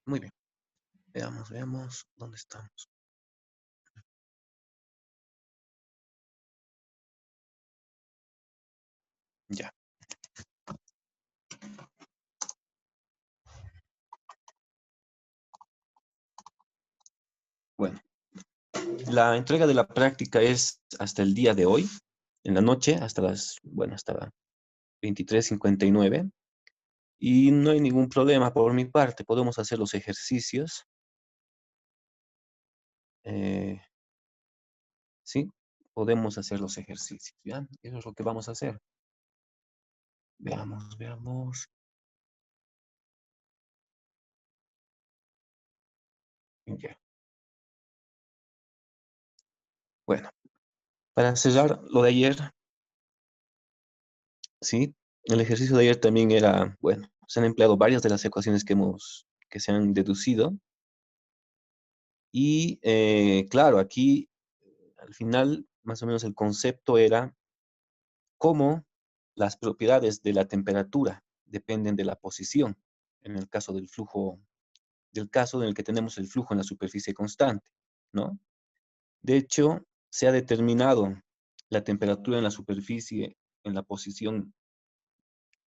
Muy bien. Veamos dónde estamos. Ya. Bueno, la entrega de la práctica es hasta el día de hoy, en la noche, hasta 23:59. Y no hay ningún problema por mi parte. Podemos hacer los ejercicios. eh, sí, podemos hacer los ejercicios, ¿ya? Eso es lo que vamos a hacer. Veamos. Ya. Bueno, para cerrar lo de ayer, ¿sí? El ejercicio de ayer también era, bueno, se han empleado varias de las ecuaciones que se han deducido. Y claro, aquí al final, más o menos el concepto era cómo las propiedades de la temperatura dependen de la posición, en el caso del caso en el que tenemos el flujo en la superficie constante, ¿no? De hecho, se ha determinado la temperatura en la superficie en la posición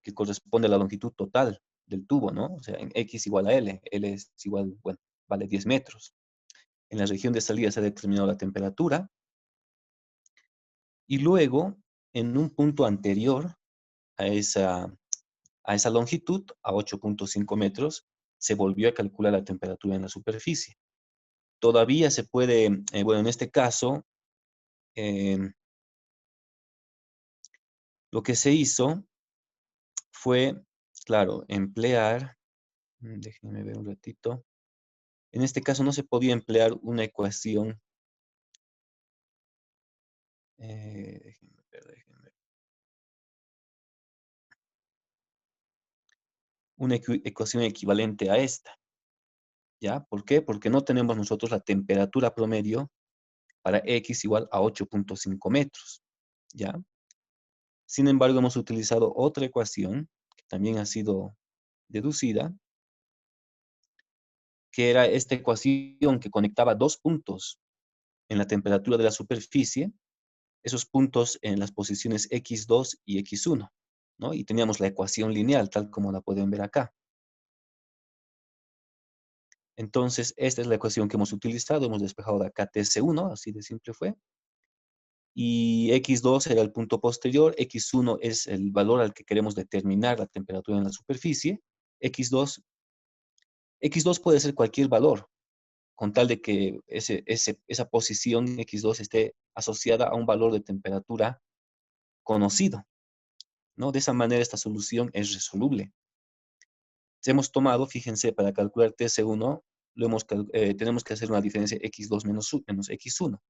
que corresponde a la longitud total del tubo, ¿no? O sea, en X igual a L. L es igual, bueno, vale 10 metros. En la región de salida se ha determinado la temperatura y luego, en un punto anterior a esa longitud, a 8.5 metros, se volvió a calcular la temperatura en la superficie. Todavía se puede, bueno, en este caso, eh, lo que se hizo fue, claro, emplear, déjenme ver un ratito, en este caso no se podía emplear una ecuación, déjenme ver, una ecuación equivalente a esta, ¿ya? ¿Por qué? Porque no tenemos nosotros la temperatura promedio para X igual a 8.5 metros, ¿ya? Sin embargo, hemos utilizado otra ecuación que también ha sido deducida, que era esta ecuación que conectaba dos puntos en la temperatura de la superficie, esos puntos en las posiciones X2 y X1, ¿no? Y teníamos la ecuación lineal, tal como la pueden ver acá. Entonces, esta es la ecuación que hemos utilizado, hemos despejado de acá TS1, así de simple fue, y X2 era el punto posterior, X1 es el valor al que queremos determinar la temperatura en la superficie, X2, X2 puede ser cualquier valor, con tal de que esa posición X2 esté asociada a un valor de temperatura conocido, ¿no? De esa manera esta solución es resoluble. Si hemos tomado, fíjense, para calcular TC1, tenemos que hacer una diferencia X2 menos X1.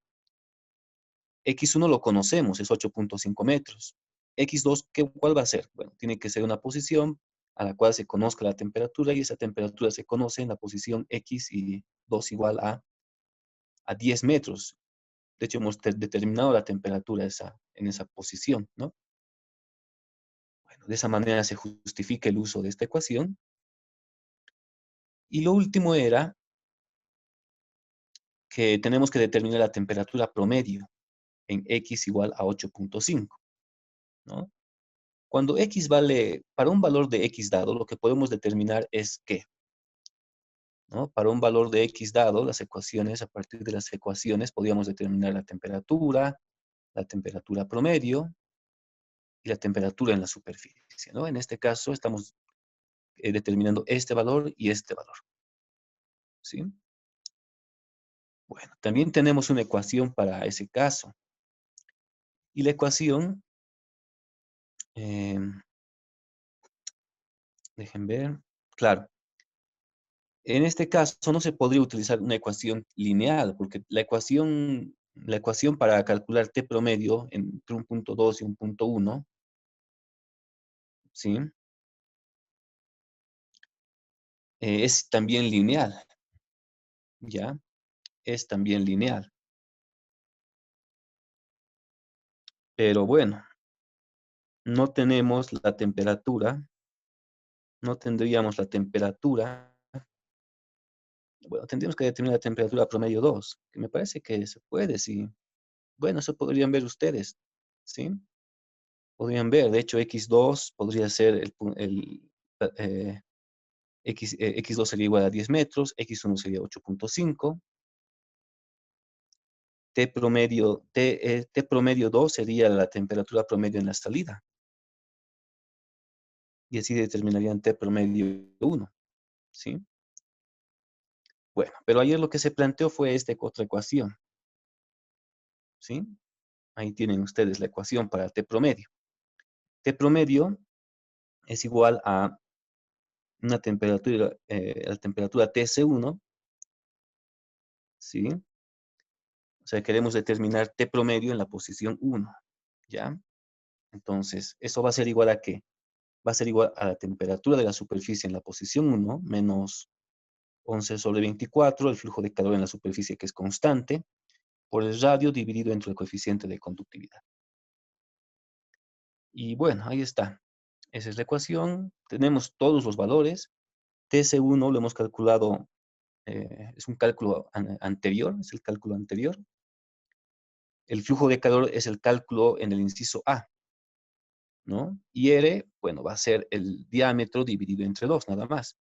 X1 lo conocemos, es 8.5 metros. X2, ¿cuál va a ser? Bueno, tiene que ser una posición a la cual se conozca la temperatura y esa temperatura se conoce en la posición X y 2 igual a 10 metros. De hecho, hemos determinado la temperatura en esa posición, ¿no? Bueno, de esa manera se justifica el uso de esta ecuación. Y lo último era que tenemos que determinar la temperatura promedio en X igual a 8.5, ¿no? Cuando X vale, para un valor de X dado, lo que podemos determinar es que, ¿no? Para un valor de X dado, a partir de las ecuaciones, podríamos determinar la temperatura promedio y la temperatura en la superficie, ¿no? En este caso, estamos determinando este valor y este valor, ¿sí? Bueno, también tenemos una ecuación para ese caso. Y la ecuación, eh, dejen ver, claro, en este caso no se podría utilizar una ecuación lineal, porque la ecuación para calcular T promedio entre un punto 2 y un punto 1, ¿sí? Es también lineal, ¿ya? Es también lineal. Pero bueno, no tenemos la temperatura, no tendríamos la temperatura Bueno, tendríamos que determinar la temperatura promedio 2, que me parece que se puede, sí. Bueno, eso podrían ver ustedes, ¿sí? Podrían ver, de hecho, x2 podría ser x2 sería igual a 10 metros, x1 sería 8.5, T promedio 2 sería la temperatura promedio en la salida. Y así determinarían T promedio 1, ¿sí? Bueno, pero ayer lo que se planteó fue esta otra ecuación, ¿sí? Ahí tienen ustedes la ecuación para T promedio. T promedio es igual a una temperatura, la temperatura TC1, ¿sí? O sea, queremos determinar T promedio en la posición 1, ¿ya? Entonces, ¿eso va a ser igual a qué? Va a ser igual a la temperatura de la superficie en la posición 1 menos 11/24, el flujo de calor en la superficie que es constante, por el radio dividido entre el coeficiente de conductividad. Y bueno, ahí está. Esa es la ecuación. Tenemos todos los valores. TC1 lo hemos calculado, es un cálculo anterior, es el cálculo anterior. El flujo de calor es el cálculo en el inciso A, ¿no? Y R, bueno, va a ser el diámetro dividido entre 2, nada más.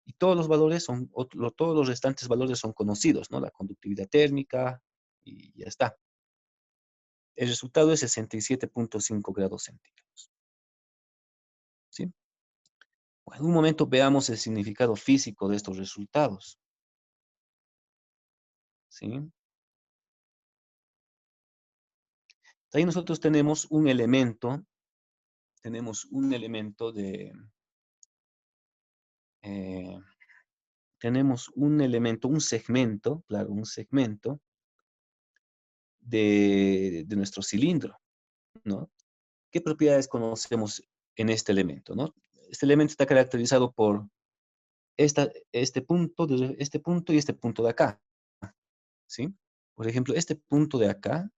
Y todos los valores son, todos los restantes valores son conocidos, ¿no? La conductividad térmica y ya está. El resultado es 67.5 grados centígrados. ¿Sí? Bueno, en un momento veamos el significado físico de estos resultados. ¿Sí? Ahí nosotros tenemos un elemento de, eh, tenemos un elemento, un segmento, claro, un segmento de nuestro cilindro, ¿no? ¿Qué propiedades conocemos en este elemento, no? Este elemento está caracterizado por este punto y este punto de acá, ¿sí? Por ejemplo, este punto de acá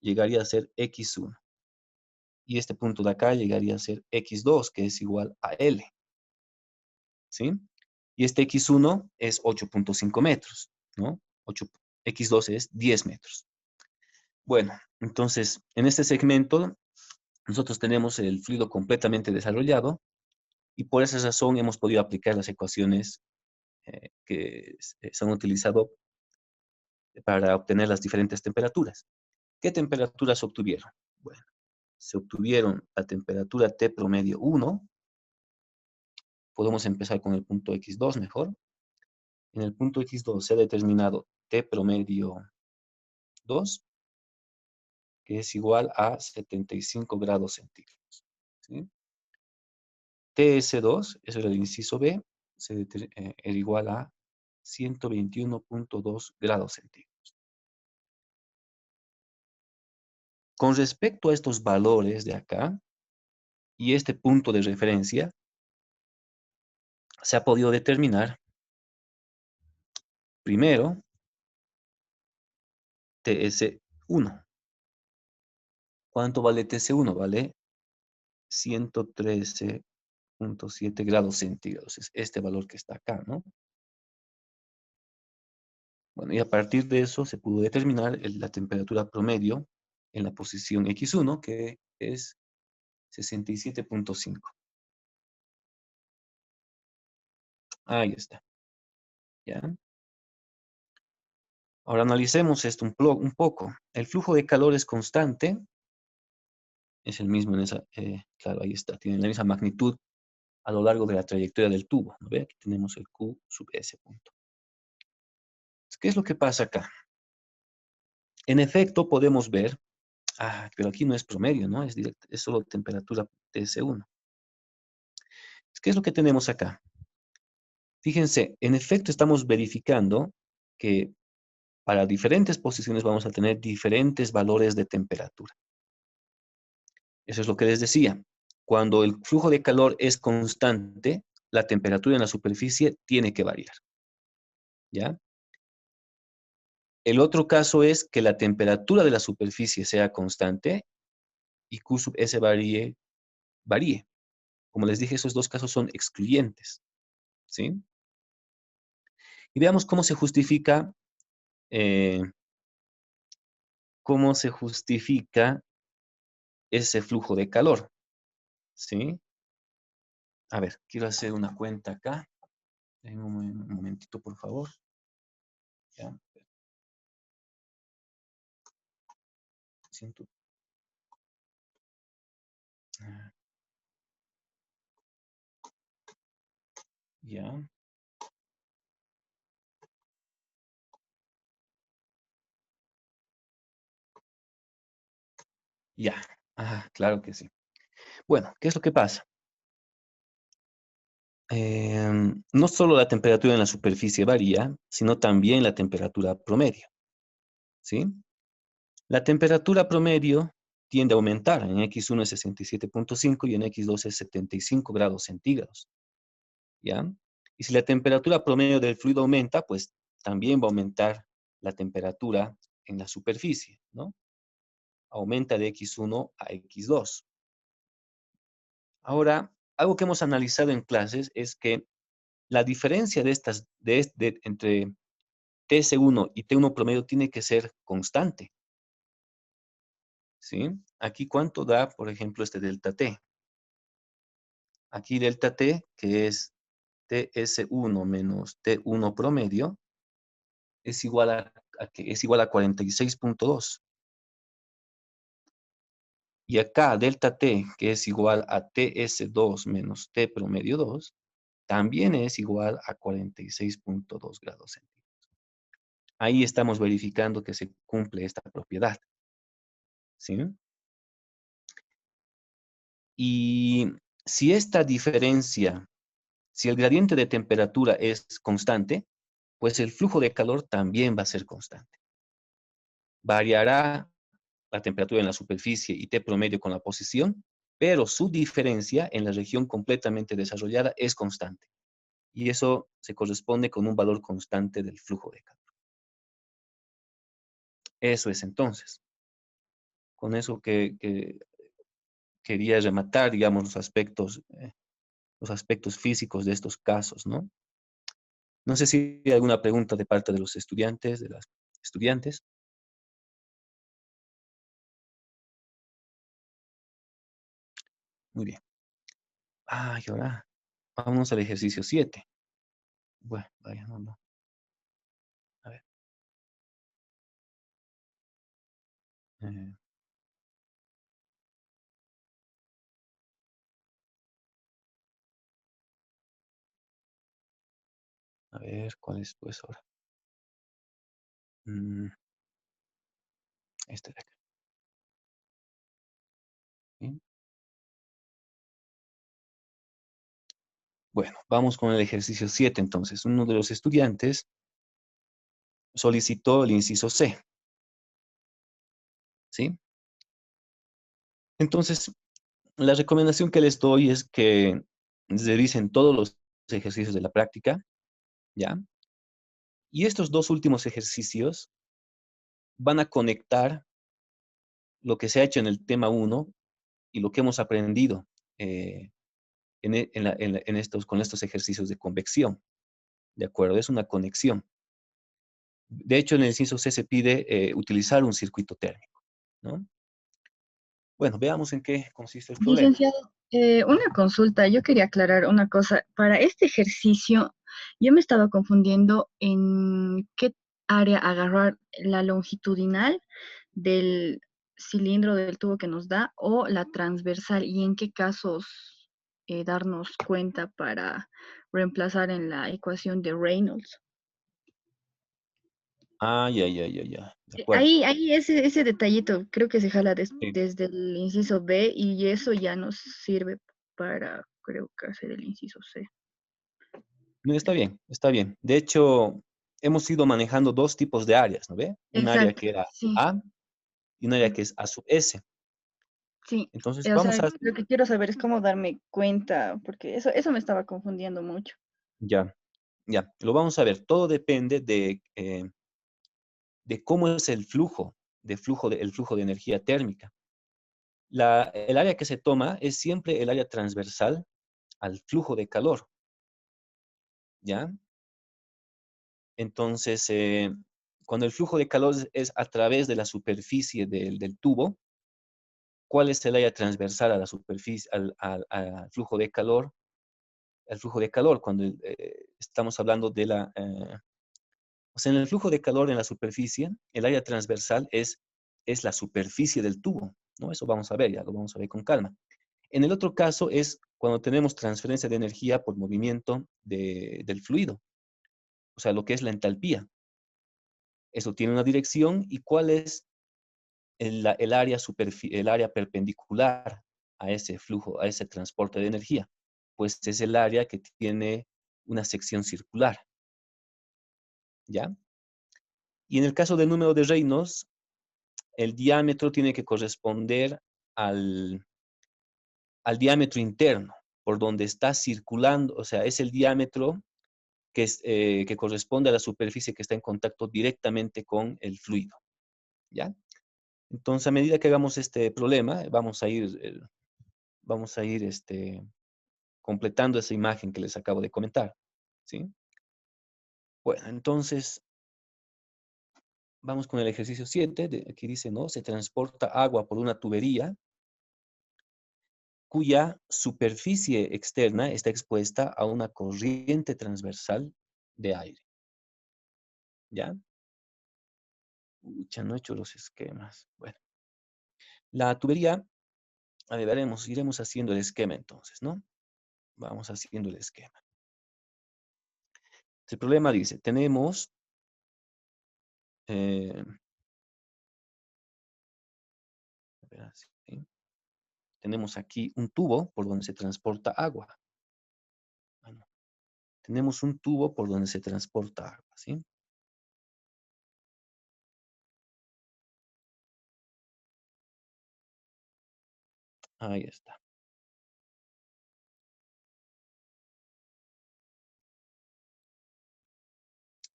llegaría a ser x1. Y este punto de acá llegaría a ser x2, que es igual a L, ¿sí? Y este x1 es 8.5 metros, ¿no? x2 es 10 metros. Bueno, entonces, en este segmento, nosotros tenemos el fluido completamente desarrollado y por esa razón hemos podido aplicar las ecuaciones que se han utilizado para obtener las diferentes temperaturas. ¿Qué temperaturas se obtuvieron? Bueno, se obtuvieron la temperatura T promedio 1. Podemos empezar con el punto X2 mejor. En el punto X2 se ha determinado T promedio 2, que es igual a 75 grados centígrados. ¿Sí? TS2, eso era el inciso B, era igual a 121.2 grados centígrados. Con respecto a estos valores de acá y este punto de referencia, se ha podido determinar primero TS1. ¿Cuánto vale TS1? Vale 113.7 grados centígrados. Es este valor que está acá, ¿no? Bueno, y a partir de eso se pudo determinar la temperatura promedio en la posición X1, que es 67.5. Ahí está. ¿Ya? Ahora analicemos esto un poco. El flujo de calor es constante. Es el mismo en esa, claro, ahí está. Tiene la misma magnitud a lo largo de la trayectoria del tubo. ¿No ve? Aquí tenemos el Q sub S punto. ¿Qué es lo que pasa acá? En efecto, podemos ver, pero aquí no es promedio, ¿no? Es solo temperatura TS1. ¿Qué es lo que tenemos acá? Fíjense, en efecto estamos verificando que para diferentes posiciones vamos a tener diferentes valores de temperatura. Eso es lo que les decía. Cuando el flujo de calor es constante, la temperatura en la superficie tiene que variar. ¿Ya? El otro caso es que la temperatura de la superficie sea constante y Q sub S varíe. Como les dije, esos dos casos son excluyentes. ¿sí? Y veamos eh, cómo se justifica ese flujo de calor, ¿sí? A ver, quiero hacer una cuenta acá. Denme un momentito, por favor. Ya, siento. Ya, ya. Ah, claro que sí. Bueno, ¿qué es lo que pasa? No solo la temperatura en la superficie varía, sino también la temperatura promedio, ¿sí? La temperatura promedio tiende a aumentar. En X1 es 67,5 y en X2 es 75 grados centígrados, ¿ya? Y si la temperatura promedio del fluido aumenta, pues también va a aumentar la temperatura en la superficie, ¿no? Aumenta de X1 a X2. Ahora, algo que hemos analizado en clases es que la diferencia de estas, entre TS1 y T1 promedio tiene que ser constante, ¿sí? Aquí, ¿cuánto da, por ejemplo, este delta T? Aquí delta T, que es TS1 menos T1 promedio, es igual es igual a 46,2. Y acá delta T, que es igual a TS2 menos T promedio 2, también es igual a 46,2 grados centígrados. Ahí estamos verificando que se cumple esta propiedad, ¿sí? Y si esta diferencia, si el gradiente de temperatura es constante, pues el flujo de calor también va a ser constante. Variará la temperatura en la superficie y T promedio con la posición, pero su diferencia en la región completamente desarrollada es constante. Y eso se corresponde con un valor constante del flujo de calor. Eso es entonces. Con eso que quería rematar, digamos, los aspectos físicos de estos casos, ¿no? No sé si hay alguna pregunta de parte de los estudiantes, de las estudiantes. Muy bien. Ah, y ahora vamos al ejercicio 7. Bueno, vaya, no, no. A ver. eh, a ver, ¿cuál es pues ahora? Mm, este de acá. ¿Sí? Bueno, vamos con el ejercicio 7 entonces. Uno de los estudiantes solicitó el inciso C, ¿sí? Entonces, la recomendación que les doy es que revisen todos los ejercicios de la práctica, ¿ya? Y estos dos últimos ejercicios van a conectar lo que se ha hecho en el tema 1 y lo que hemos aprendido eh, con estos ejercicios de convección, ¿de acuerdo? Es una conexión. De hecho, en el inciso C se pide utilizar un circuito térmico, ¿no? Bueno, veamos en qué consiste el problema. Licenciado, una consulta. Yo quería aclarar una cosa. Para este ejercicio, yo me estaba confundiendo en qué área agarrar la longitudinal del cilindro del tubo que nos da o la transversal y en qué casos darnos cuenta para reemplazar en la ecuación de Reynolds. Ah, ya, de acuerdo. Ahí ese detallito creo que se jala Sí. desde el inciso B y eso ya nos sirve para, creo que hacer el inciso C. No, está bien, está bien. De hecho, hemos ido manejando dos tipos de áreas, ¿no ve? Un área Exacto, que era sí, A y un área que es A sub S. sí. Entonces, O sea, vamos a... lo que quiero saber es cómo darme cuenta, porque eso me estaba confundiendo mucho. Ya, ya, lo vamos a ver. Todo depende de cómo es el flujo de energía térmica. El área que se toma es siempre el área transversal al flujo de calor. ¿ya? Entonces, cuando el flujo de calor es a través de la superficie del tubo, ¿cuál es el área transversal a la superficie, al flujo de calor? El flujo de calor, cuando estamos hablando de o sea, en el flujo de calor en la superficie, el área transversal es la superficie del tubo, ¿no? Eso vamos a ver, ya lo vamos a ver con calma. En el otro caso es cuando tenemos transferencia de energía por movimiento del fluido, o sea, lo que es la entalpía. Eso tiene una dirección y cuál es el área perpendicular a ese flujo, a ese transporte de energía. Pues es el área que tiene una sección circular, ¿ya? Y en el caso del número de Reynolds, el diámetro tiene que corresponder al, al diámetro interno, por donde está circulando, o sea, es el diámetro que corresponde a la superficie que está en contacto directamente con el fluido, ¿ya? Entonces, a medida que hagamos este problema, vamos a ir completando esa imagen que les acabo de comentar, ¿sí? Bueno, entonces, vamos con el ejercicio 7, aquí dice, ¿no? Se transporta agua por una tubería cuya superficie externa está expuesta a una corriente transversal de aire, ¿ya? Ya no he hecho los esquemas. Bueno, la tubería, a ver, iremos haciendo el esquema entonces, ¿no? Vamos haciendo el esquema. El problema dice, tenemos a ver, así, ¿sí? Tenemos aquí un tubo por donde se transporta agua. Bueno, tenemos un tubo por donde se transporta agua, ¿sí? Ahí está.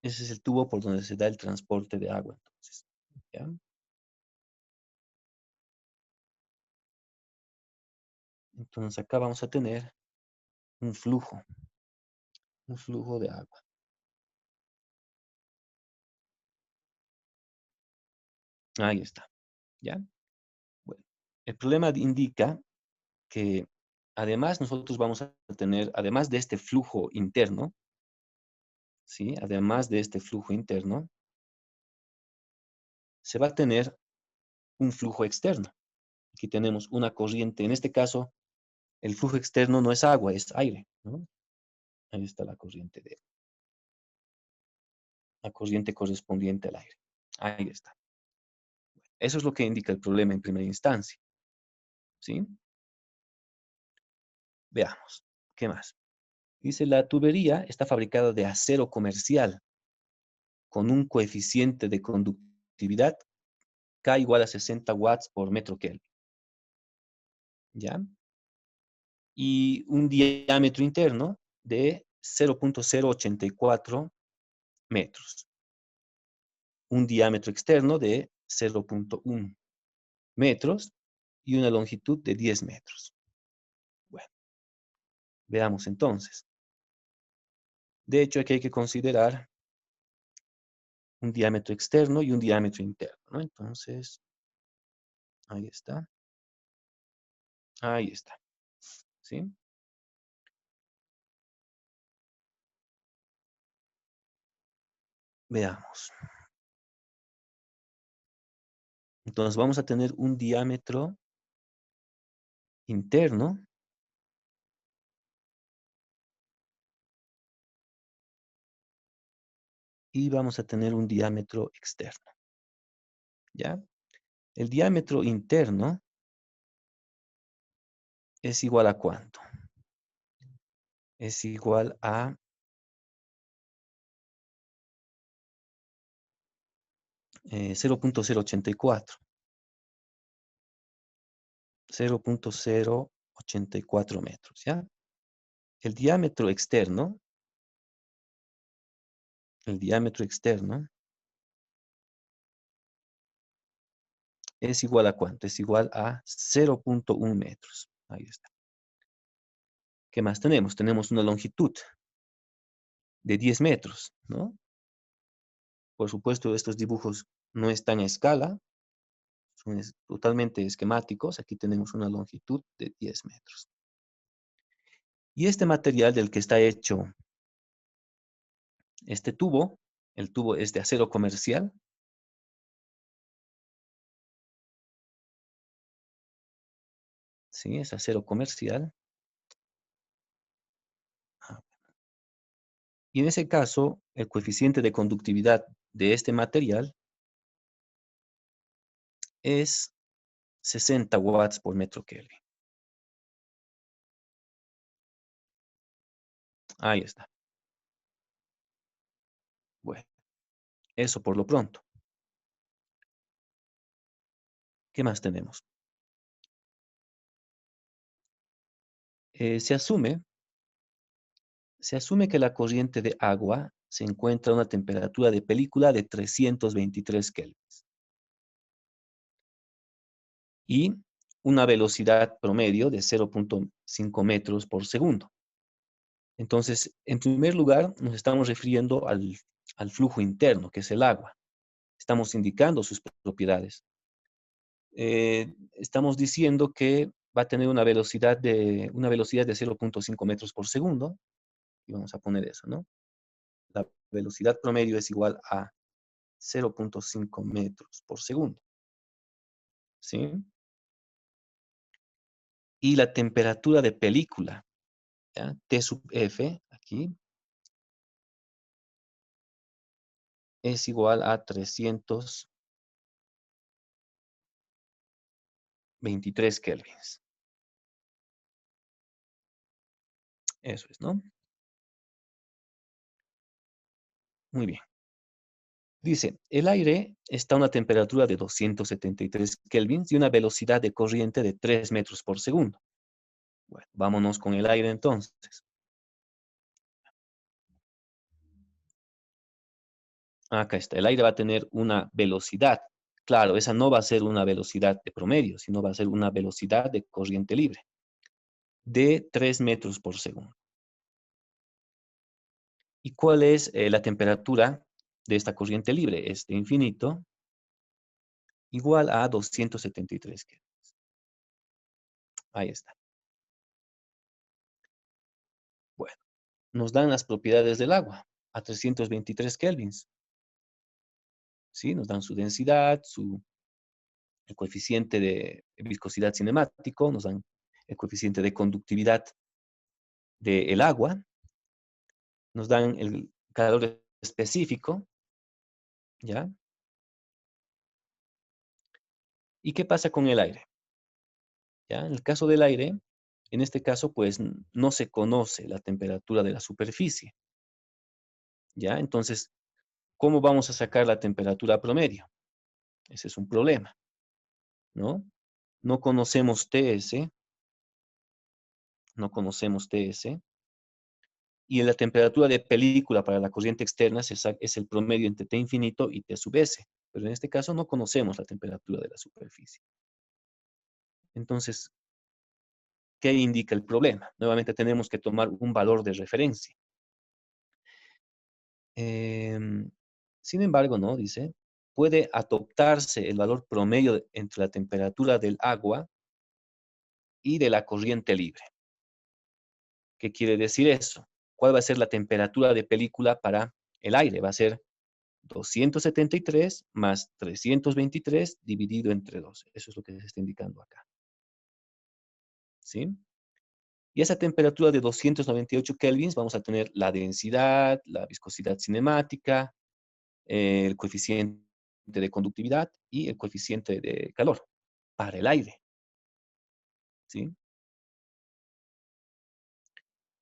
Ese es el tubo por donde se da el transporte de agua, entonces, ¿ya? Entonces acá vamos a tener un flujo de agua. Ahí está, ¿ya? Bueno, el problema indica que además nosotros vamos a tener, además de este flujo interno, ¿sí? Además de este flujo interno, se va a tener un flujo externo. Aquí tenemos una corriente, en este caso, el flujo externo no es agua, es aire, ¿no? Ahí está la corriente correspondiente al aire. Ahí está. Eso es lo que indica el problema en primera instancia, ¿sí? Veamos, ¿qué más? Dice, la tubería está fabricada de acero comercial con un coeficiente de conductividad K igual a 60 watts por metro Kelvin, ¿ya? Y un diámetro interno de 0.084 metros. Un diámetro externo de 0.1 metros y una longitud de 10 metros. Bueno, veamos entonces. De hecho, aquí hay que considerar un diámetro externo y un diámetro interno, ¿no? Entonces, ahí está. Ahí está. ¿Sí? Veamos. Entonces vamos a tener un diámetro interno y vamos a tener un diámetro externo, ¿ya? El diámetro interno es igual a ¿cuánto? Es igual a 0.084. 0.084 metros, ¿ya? El diámetro externo, el diámetro externo es igual a ¿cuánto? Es igual a 0.1 metros. Ahí está. ¿Qué más tenemos? Tenemos una longitud. de 10 metros, ¿no? Por supuesto, estos dibujos no están a escala, son totalmente esquemáticos. Aquí tenemos una longitud de 10 metros. Y este material del que está hecho este tubo, el tubo es de acero comercial. Sí, es acero comercial. Ah, y en ese caso, el coeficiente de conductividad de este material es 60 watts por metro Kelvin. Ahí está. Bueno, eso por lo pronto. ¿Qué más tenemos? Se asume que la corriente de agua se encuentra a una temperatura de película de 323 Kelvin y una velocidad promedio de 0.5 metros por segundo. Entonces, en primer lugar, nos estamos refiriendo al flujo interno, que es el agua. Estamos indicando sus propiedades. Estamos diciendo que va a tener una velocidad de 0.5 metros por segundo, y vamos a poner eso, ¿no? La velocidad promedio es igual a 0.5 metros por segundo, ¿sí? Y la temperatura de película, ¿ya? T sub F, aquí, es igual a 323 kelvins. Eso es, ¿no? Muy bien. Dice, el aire está a una temperatura de 273 kelvins y una velocidad de corriente de 3 metros por segundo. Bueno, vámonos con el aire entonces. Acá está, el aire va a tener una velocidad. Claro, esa no va a ser una velocidad de promedio, sino va a ser una velocidad de corriente libre de 3 metros por segundo. ¿Y cuál es la temperatura de esta corriente libre? Es de infinito igual a 273 kelvins. Ahí está. Bueno, nos dan las propiedades del agua a 323 kelvins. ¿Sí? Nos dan su densidad, el coeficiente de viscosidad cinemático, nos dan el coeficiente de conductividad del agua, nos dan el calor específico, ¿ya? ¿Y qué pasa con el aire? ¿Ya? En el caso del aire, en este caso, pues no se conoce la temperatura de la superficie, ¿ya? Entonces, ¿cómo vamos a sacar la temperatura promedio? Ese es un problema, ¿no? No conocemos TS, no conocemos TS, y la temperatura de película para la corriente externa es el promedio entre T infinito y T sub S, pero en este caso no conocemos la temperatura de la superficie. Entonces, ¿qué indica el problema? Nuevamente tenemos que tomar un valor de referencia. Sin embargo, ¿no? Dice, puede adoptarse el valor promedio entre la temperatura del agua y de la corriente libre. ¿Qué quiere decir eso? ¿Cuál va a ser la temperatura de película para el aire? Va a ser 273 más 323 dividido entre 2. Eso es lo que se está indicando acá. ¿Sí? Y esa temperatura de 298 kelvins vamos a tener la densidad, la viscosidad cinemática, el coeficiente de conductividad y el coeficiente de calor para el aire. ¿Sí?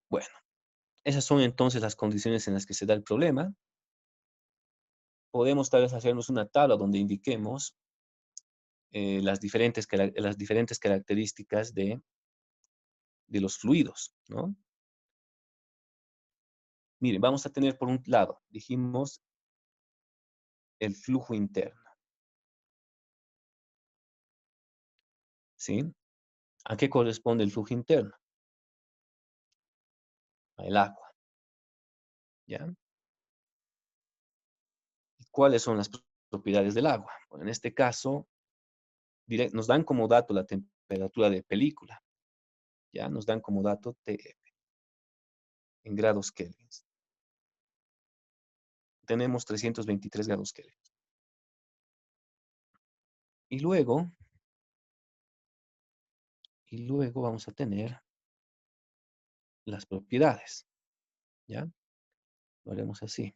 Bueno, esas son entonces las condiciones en las que se da el problema. Podemos tal vez hacernos una tabla donde indiquemos las diferentes características de los fluidos, ¿no? Miren, vamos a tener por un lado, dijimos, el flujo interno, ¿sí? ¿A qué corresponde el flujo interno? Al agua. ¿Ya? ¿Y cuáles son las propiedades del agua? Bueno, en este caso, nos dan como dato la temperatura de película. ¿Ya? Nos dan como dato TF en grados Kelvin. Tenemos 323 grados Kelvin. Y luego vamos a tener las propiedades. ¿Ya? Lo haremos así.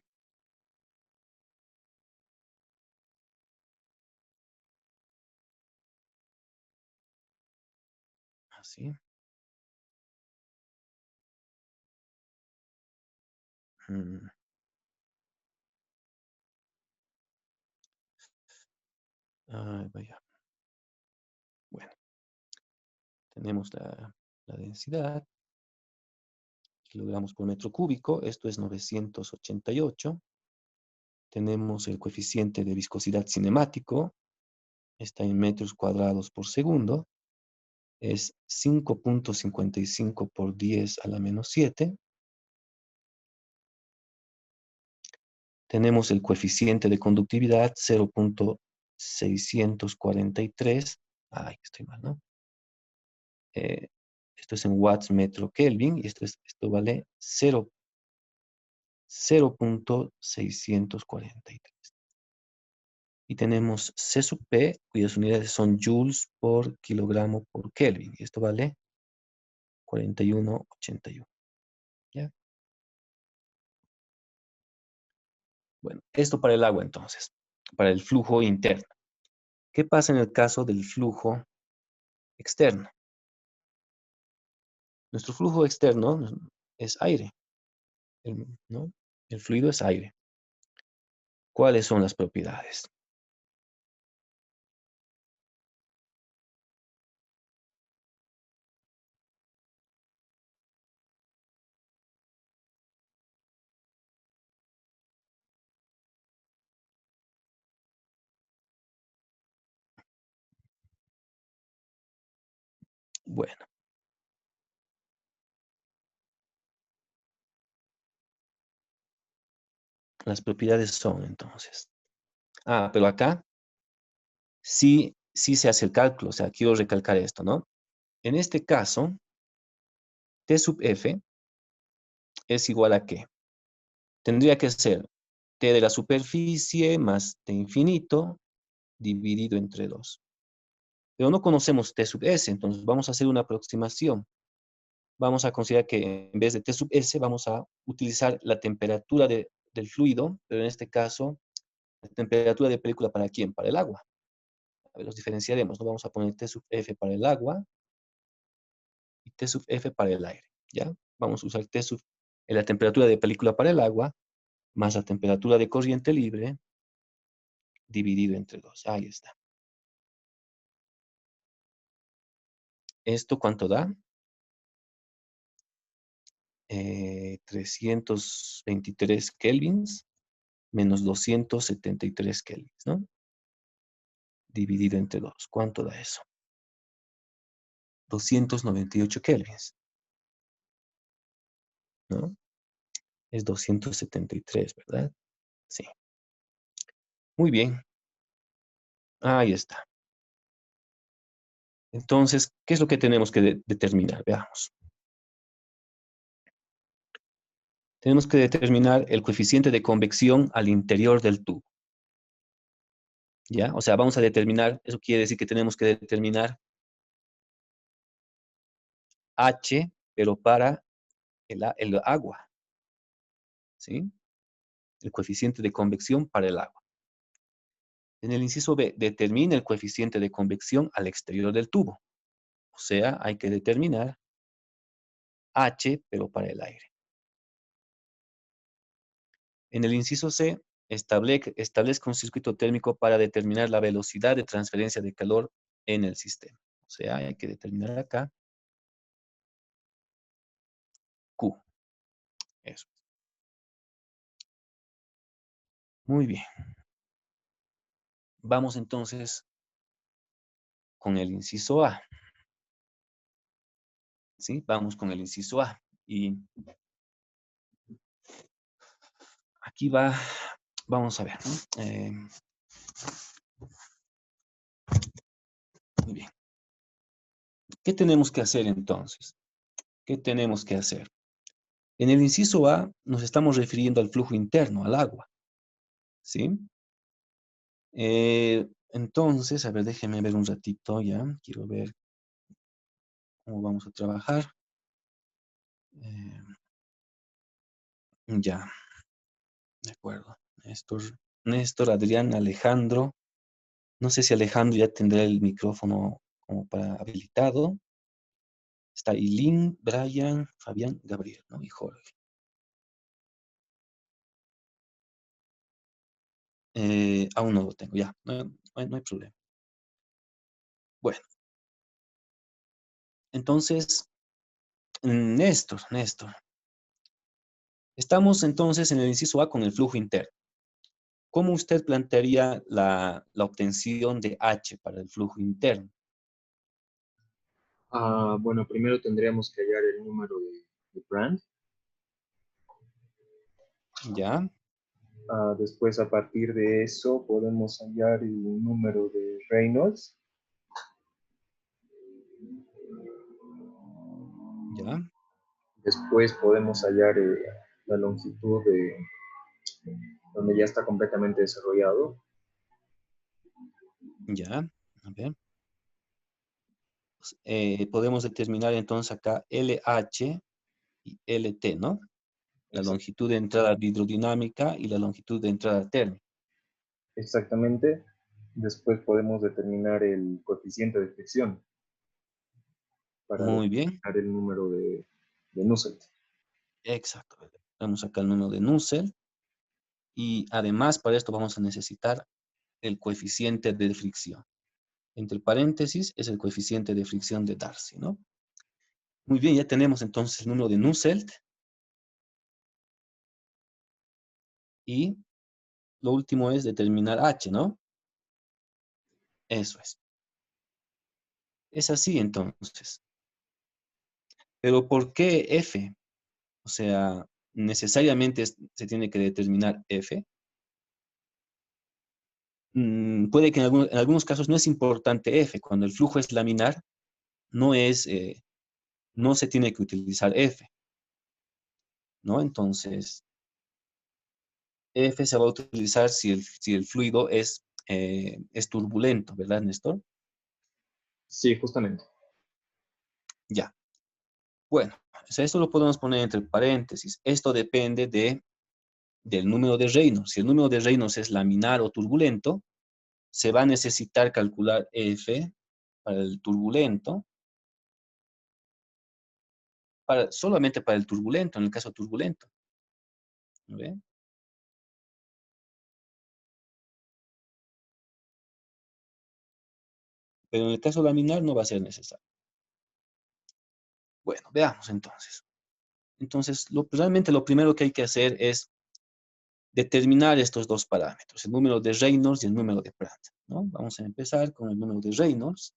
Así. Mm, vaya. Bueno, tenemos la densidad, kilogramos por metro cúbico, esto es 988. Tenemos el coeficiente de viscosidad cinemático, está en metros cuadrados por segundo, es 5.55 por 10 a la menos 7. Tenemos el coeficiente de conductividad 0.643. Ay, estoy mal, ¿no? Eh, esto es en watts metro Kelvin y esto vale 0.643. Y tenemos C sub P, cuyas unidades son joules por kilogramo por Kelvin. Y esto vale 41,81. ¿Ya? Bueno, esto para el agua entonces, para el flujo interno. ¿Qué pasa en el caso del flujo externo? Nuestro flujo externo es aire, ¿no? El fluido es aire. ¿Cuáles son las propiedades? Bueno, las propiedades son entonces. Pero acá sí se hace el cálculo, o sea, quiero recalcar esto, ¿no? En este caso, T sub F es igual a ¿qué? Tendría que ser T de la superficie más T infinito dividido entre 2. Pero no conocemos T sub S, entonces vamos a hacer una aproximación. Vamos a considerar que en vez de T sub S vamos a utilizar la temperatura del fluido, pero en este caso, la temperatura de película ¿para quién? Para el agua. A ver, los diferenciaremos, ¿no? Vamos a poner T sub F para el agua y T sub F para el aire, ¿ya? Vamos a usar T sub, la temperatura de película para el agua más la temperatura de corriente libre dividido entre 2. Ahí está. ¿Esto cuánto da? 323 kelvins menos 273 kelvins, ¿no? Dividido entre 2. ¿Cuánto da eso? 298 kelvins, ¿no? Es 273, ¿verdad? Sí. Muy bien. Ahí está. Entonces, ¿qué es lo que tenemos que determinar? Veamos. Tenemos que determinar el coeficiente de convección al interior del tubo. ¿Ya? O sea, vamos a determinar, eso quiere decir que tenemos que determinar H, pero para el agua. ¿Sí? El coeficiente de convección para el agua. En el inciso B, determina el coeficiente de convección al exterior del tubo. O sea, hay que determinar H, pero para el aire. En el inciso C, establezca un circuito térmico para determinar la velocidad de transferencia de calor en el sistema. O sea, hay que determinar acá Q. Eso. Muy bien. Vamos entonces con el inciso A. ¿Sí? Vamos con el inciso A. Y aquí va, vamos a ver, ¿no? Muy bien. ¿Qué tenemos que hacer entonces? ¿Qué tenemos que hacer? En el inciso A nos estamos refiriendo al flujo interno, al agua, ¿sí? Entonces, a ver, déjenme ver un ratito ya. Quiero ver cómo vamos a trabajar. Eh, ya, de acuerdo. Néstor, Adrián, Alejandro. No sé si Alejandro ya tendrá el micrófono como para habilitado. Está Ilín, Brian, Fabián, Gabriel, ¿no? Y Jorge. Aún no lo tengo, ya, no hay problema. Bueno, entonces, Néstor. Estamos entonces en el inciso A con el flujo interno. ¿Cómo usted plantearía la obtención de H para el flujo interno? Bueno, primero tendríamos que hallar el número de Brand. ¿Ya? Después, a partir de eso, podemos hallar el número de Reynolds. ¿Ya? Después podemos hallar la longitud de donde ya está completamente desarrollado. ¿Ya? A ver. Podemos determinar entonces acá LH y LT, ¿no? La longitud de entrada hidrodinámica y la longitud de entrada térmica. Exactamente. Después podemos determinar el coeficiente de fricción para Muy bien. determinar el número de Nusselt. Exacto. Tenemos acá el número de Nusselt. Y además para esto vamos a necesitar el coeficiente de fricción. Entre paréntesis es el coeficiente de fricción de Darcy, ¿no? Muy bien, ya tenemos entonces el número de Nusselt. Y lo último es determinar H, ¿no? Eso es. Es así entonces. Pero ¿por qué F? O sea, necesariamente se tiene que determinar F. Puede que en algunos casos no es importante F. Cuando el flujo es laminar, no se tiene que utilizar F, ¿no? Entonces, F se va a utilizar si el fluido es turbulento, ¿verdad, Néstor? Sí, justamente. Ya. Bueno, o sea, esto lo podemos poner entre paréntesis. Esto depende del número de Reynolds. Si el número de Reynolds es laminar o turbulento, se va a necesitar calcular F para el turbulento, solamente para el turbulento, en el caso turbulento. ¿Ve? Pero en el caso laminar no va a ser necesario. Bueno, veamos entonces. Entonces, realmente lo primero que hay que hacer es determinar estos dos parámetros, el número de Reynolds y el número de Pratt, ¿no? Vamos a empezar con el número de Reynolds.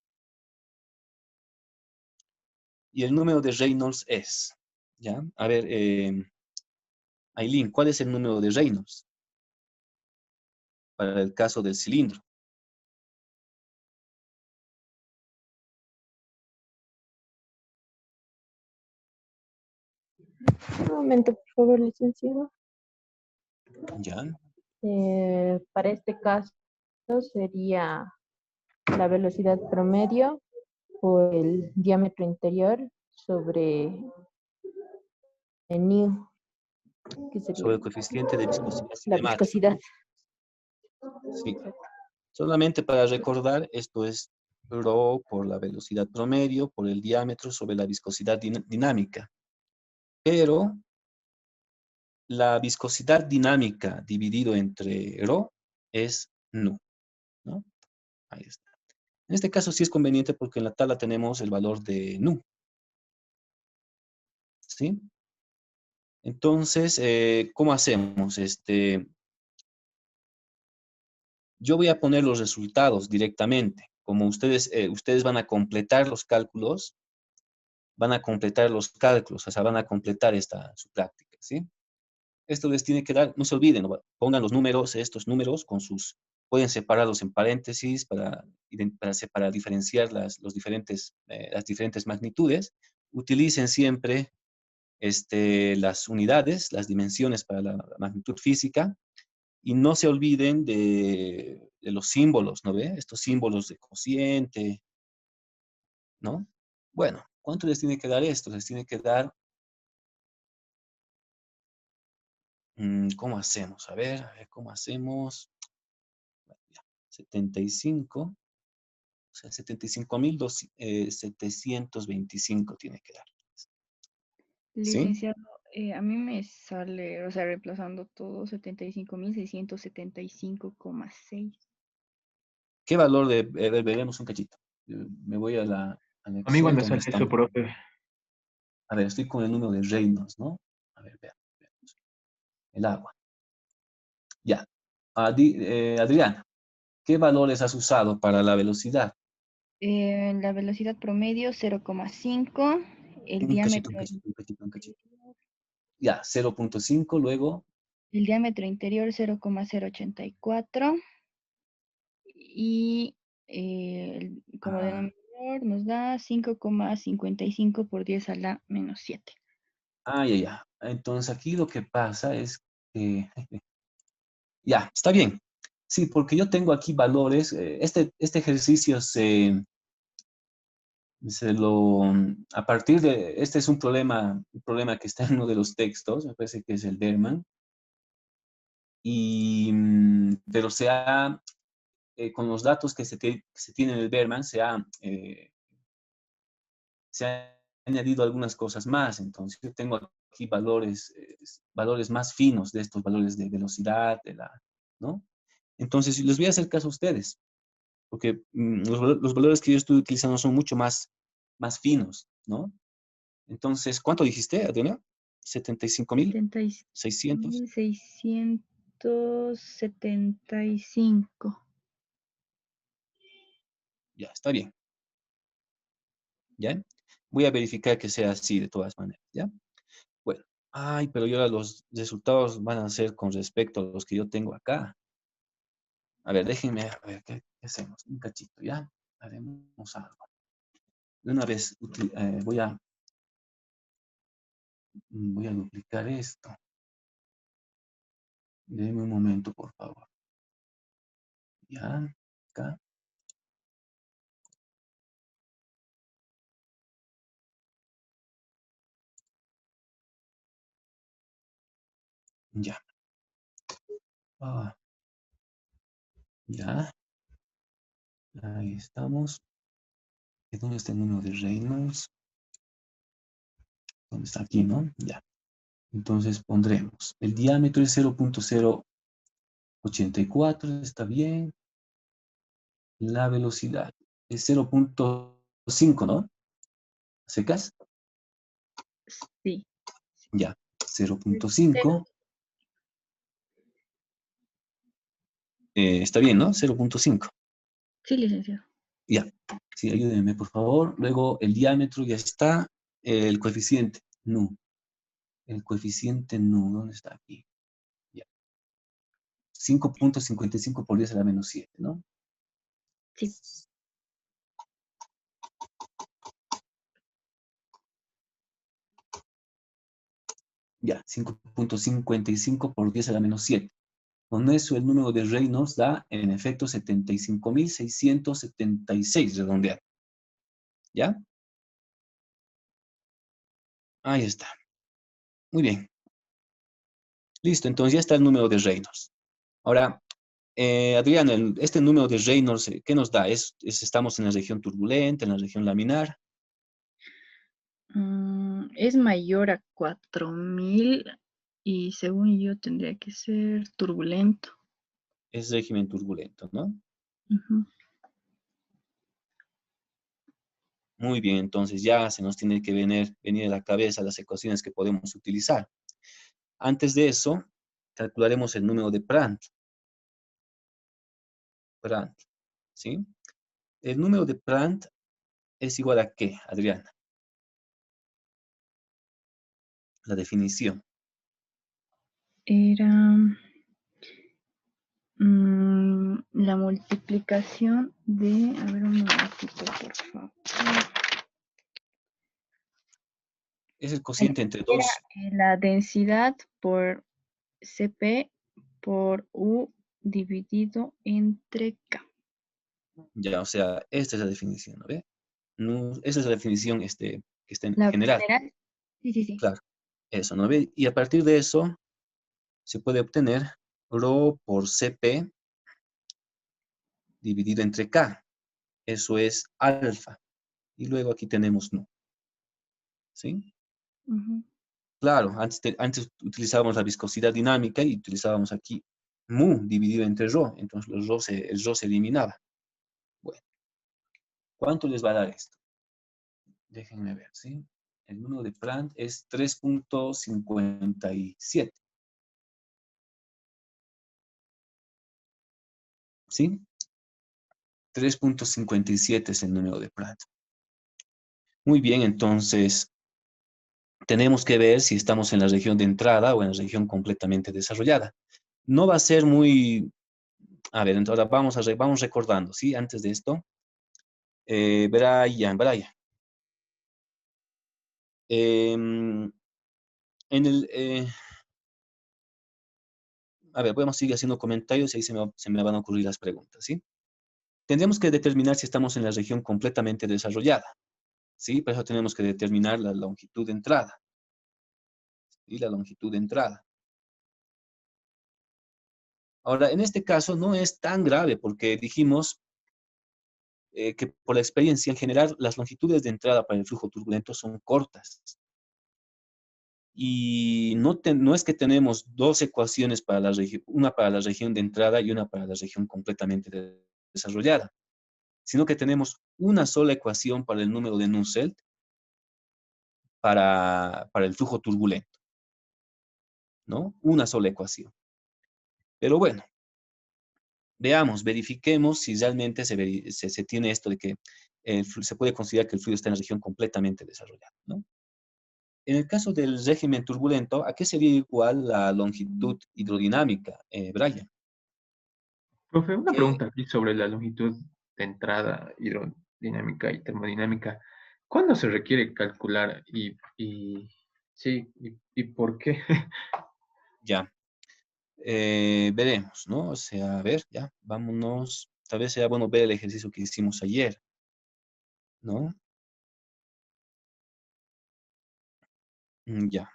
Y el número de Reynolds es, ¿ya? A ver, Aileen, ¿cuál es el número de Reynolds para el caso del cilindro? Un momento, por favor, licenciado. ¿Ya? Para este caso sería la velocidad promedio o el diámetro interior sobre el nu, que sería Sobre el coeficiente de viscosidad la cinemática. viscosidad. Sí. Solamente para recordar, esto es ρ por la velocidad promedio, por el diámetro sobre la viscosidad dinámica. Pero la viscosidad dinámica dividido entre ρ es nu, ¿no? Ahí está. En este caso sí es conveniente porque en la tabla tenemos el valor de nu. ¿Sí? Entonces, ¿cómo hacemos? Yo voy a poner los resultados directamente. Como ustedes van a completar los cálculos, o sea, van a completar su práctica, ¿sí? Esto les tiene que dar, no se olviden, ¿no? Pongan los números, estos números con sus, pueden separarlos en paréntesis para diferenciar las diferentes magnitudes. Utilicen siempre las unidades, las dimensiones para la magnitud física, y no se olviden de los símbolos, ¿no ve? Estos símbolos de cociente, ¿no? Bueno, ¿cuánto les tiene que dar esto? Les tiene que dar, ¿cómo hacemos? A ver, ¿cómo hacemos? 75, o sea, 75.725 tiene que dar. ¿Sí? Licenciado, a mí me sale, o sea, reemplazando todo, 75.675,6. ¿Qué valor de, veremos un cachito? Me voy al A mí igual Excel me donde sale eso, estamos. profe. A ver, estoy con el número de Reynolds, ¿no? A ver, veamos. El agua. Ya. Adriana, ¿qué valores has usado para la velocidad? La velocidad promedio 0,5, el Un cachito, un diámetro, cachito, un cachito, un cachito. Ya, 0.5, luego. el diámetro interior 0,084 y como Ah, denominador nos da 5,55 por 10 a la menos 7. ya, ya. Entonces aquí lo que pasa es que, ya, está bien. Sí, porque yo tengo aquí valores. Este ejercicio a partir de, este es un problema que está en uno de los textos, me parece que es el Derman, pero con los datos que se tienen en el Berman, se ha añadido algunas cosas más. Entonces, yo tengo aquí valores más finos de estos valores de velocidad, ¿no? Entonces, les voy a hacer caso a ustedes, porque los valores que yo estoy utilizando son mucho más finos, ¿no? Entonces, ¿cuánto dijiste, Adriana? 75.600. 75.675. Ya, está bien. ¿Ya? Voy a verificar que sea así de todas maneras, ¿ya? Bueno, ay, pero ahora los resultados van a ser con respecto a los que yo tengo acá. A ver, déjenme, a ver, ¿qué hacemos? Un cachito, ¿ya? Haremos algo. De una vez voy a duplicar esto. Denme un momento, por favor. Ya, acá. Ya. Ah, ya. Ahí estamos. ¿Y dónde está el número de Reynolds? ¿Dónde está aquí, no? Ya. Entonces pondremos. El diámetro es 0.084, está bien. La velocidad es 0.5, ¿no? ¿Secas? Sí. Ya. Cero. 0.5. Está bien, ¿no? 0.5. Sí, licenciado. Ya. Sí, ayúdenme, por favor. Luego el diámetro ya está. El coeficiente, nu. El coeficiente nu, ¿dónde está aquí? Ya. 5.55 por 10 a la menos 7, ¿no? Sí. Ya, 5.55 por 10 a la menos 7. Con eso el número de Reynolds da, en efecto, 75.676, redondeado. ¿Ya? Ahí está. Muy bien. Listo, entonces ya está el número de Reynolds. Ahora, Adrián, este número de Reynolds, ¿qué nos da? Estamos en la región turbulenta, en la región laminar. Es mayor a 4.000 y según yo tendría que ser turbulento. Es régimen turbulento, ¿no? Ujú. Muy bien, entonces ya se nos tiene que venir a la cabeza las ecuaciones que podemos utilizar. Antes de eso, calcularemos el número de Prandtl. ¿Sí? El número de Prandtl es igual a ¿qué, Adriana? La definición. era la multiplicación de, a ver un momentito, por favor. Es el cociente entre Era 2. la densidad por Cp por U dividido entre K. Ya, o sea, esta es la definición, ¿no ve? No, esa es la definición que está en La general. general. Sí, sí, sí. Claro, eso, ¿no ve? Y a partir de eso se puede obtener ρ por Cp dividido entre K. Eso es alfa. Y luego aquí tenemos nu. ¿Sí? Ujú. Claro, antes utilizábamos la viscosidad dinámica y utilizábamos aquí mu dividido entre ρ. Entonces el ρ se eliminaba. Bueno, ¿cuánto les va a dar esto? Déjenme ver, ¿sí? El número de Prandtl es 3.57. ¿Sí? 3.57 es el número de Prandtl. Muy bien, entonces tenemos que ver si estamos en la región de entrada o en la región completamente desarrollada. No va a ser muy... A ver, entonces ahora vamos recordando, ¿sí? Antes de esto, Brian. En el... a ver, podemos seguir haciendo comentarios y ahí se me van a ocurrir las preguntas, ¿sí? Tendríamos que determinar si estamos en la región completamente desarrollada, ¿sí? Por eso tenemos que determinar la longitud de entrada, ¿sí? La longitud de entrada. Ahora, en este caso no es tan grave porque dijimos que por la experiencia en general las longitudes de entrada para el flujo turbulento son cortas. Y no es que tenemos dos ecuaciones para la región, una para la región de entrada y una para la región completamente desarrollada, sino que tenemos una sola ecuación para el número de Nusselt para el flujo turbulento, ¿no? Una sola ecuación. Pero bueno, verifiquemos si realmente se tiene esto de que se puede considerar que el fluido está en la región completamente desarrollada, ¿no? En el caso del régimen turbulento, ¿a qué sería igual la longitud hidrodinámica, Brian? Profe, una ¿Qué? pregunta aquí sobre la longitud de entrada hidrodinámica y termodinámica. ¿Cuándo se requiere calcular sí, y por qué? Ya, veremos, ¿no? O sea, a ver, ya, vámonos. Tal vez sea bueno ver el ejercicio que hicimos ayer, ¿no? Ya,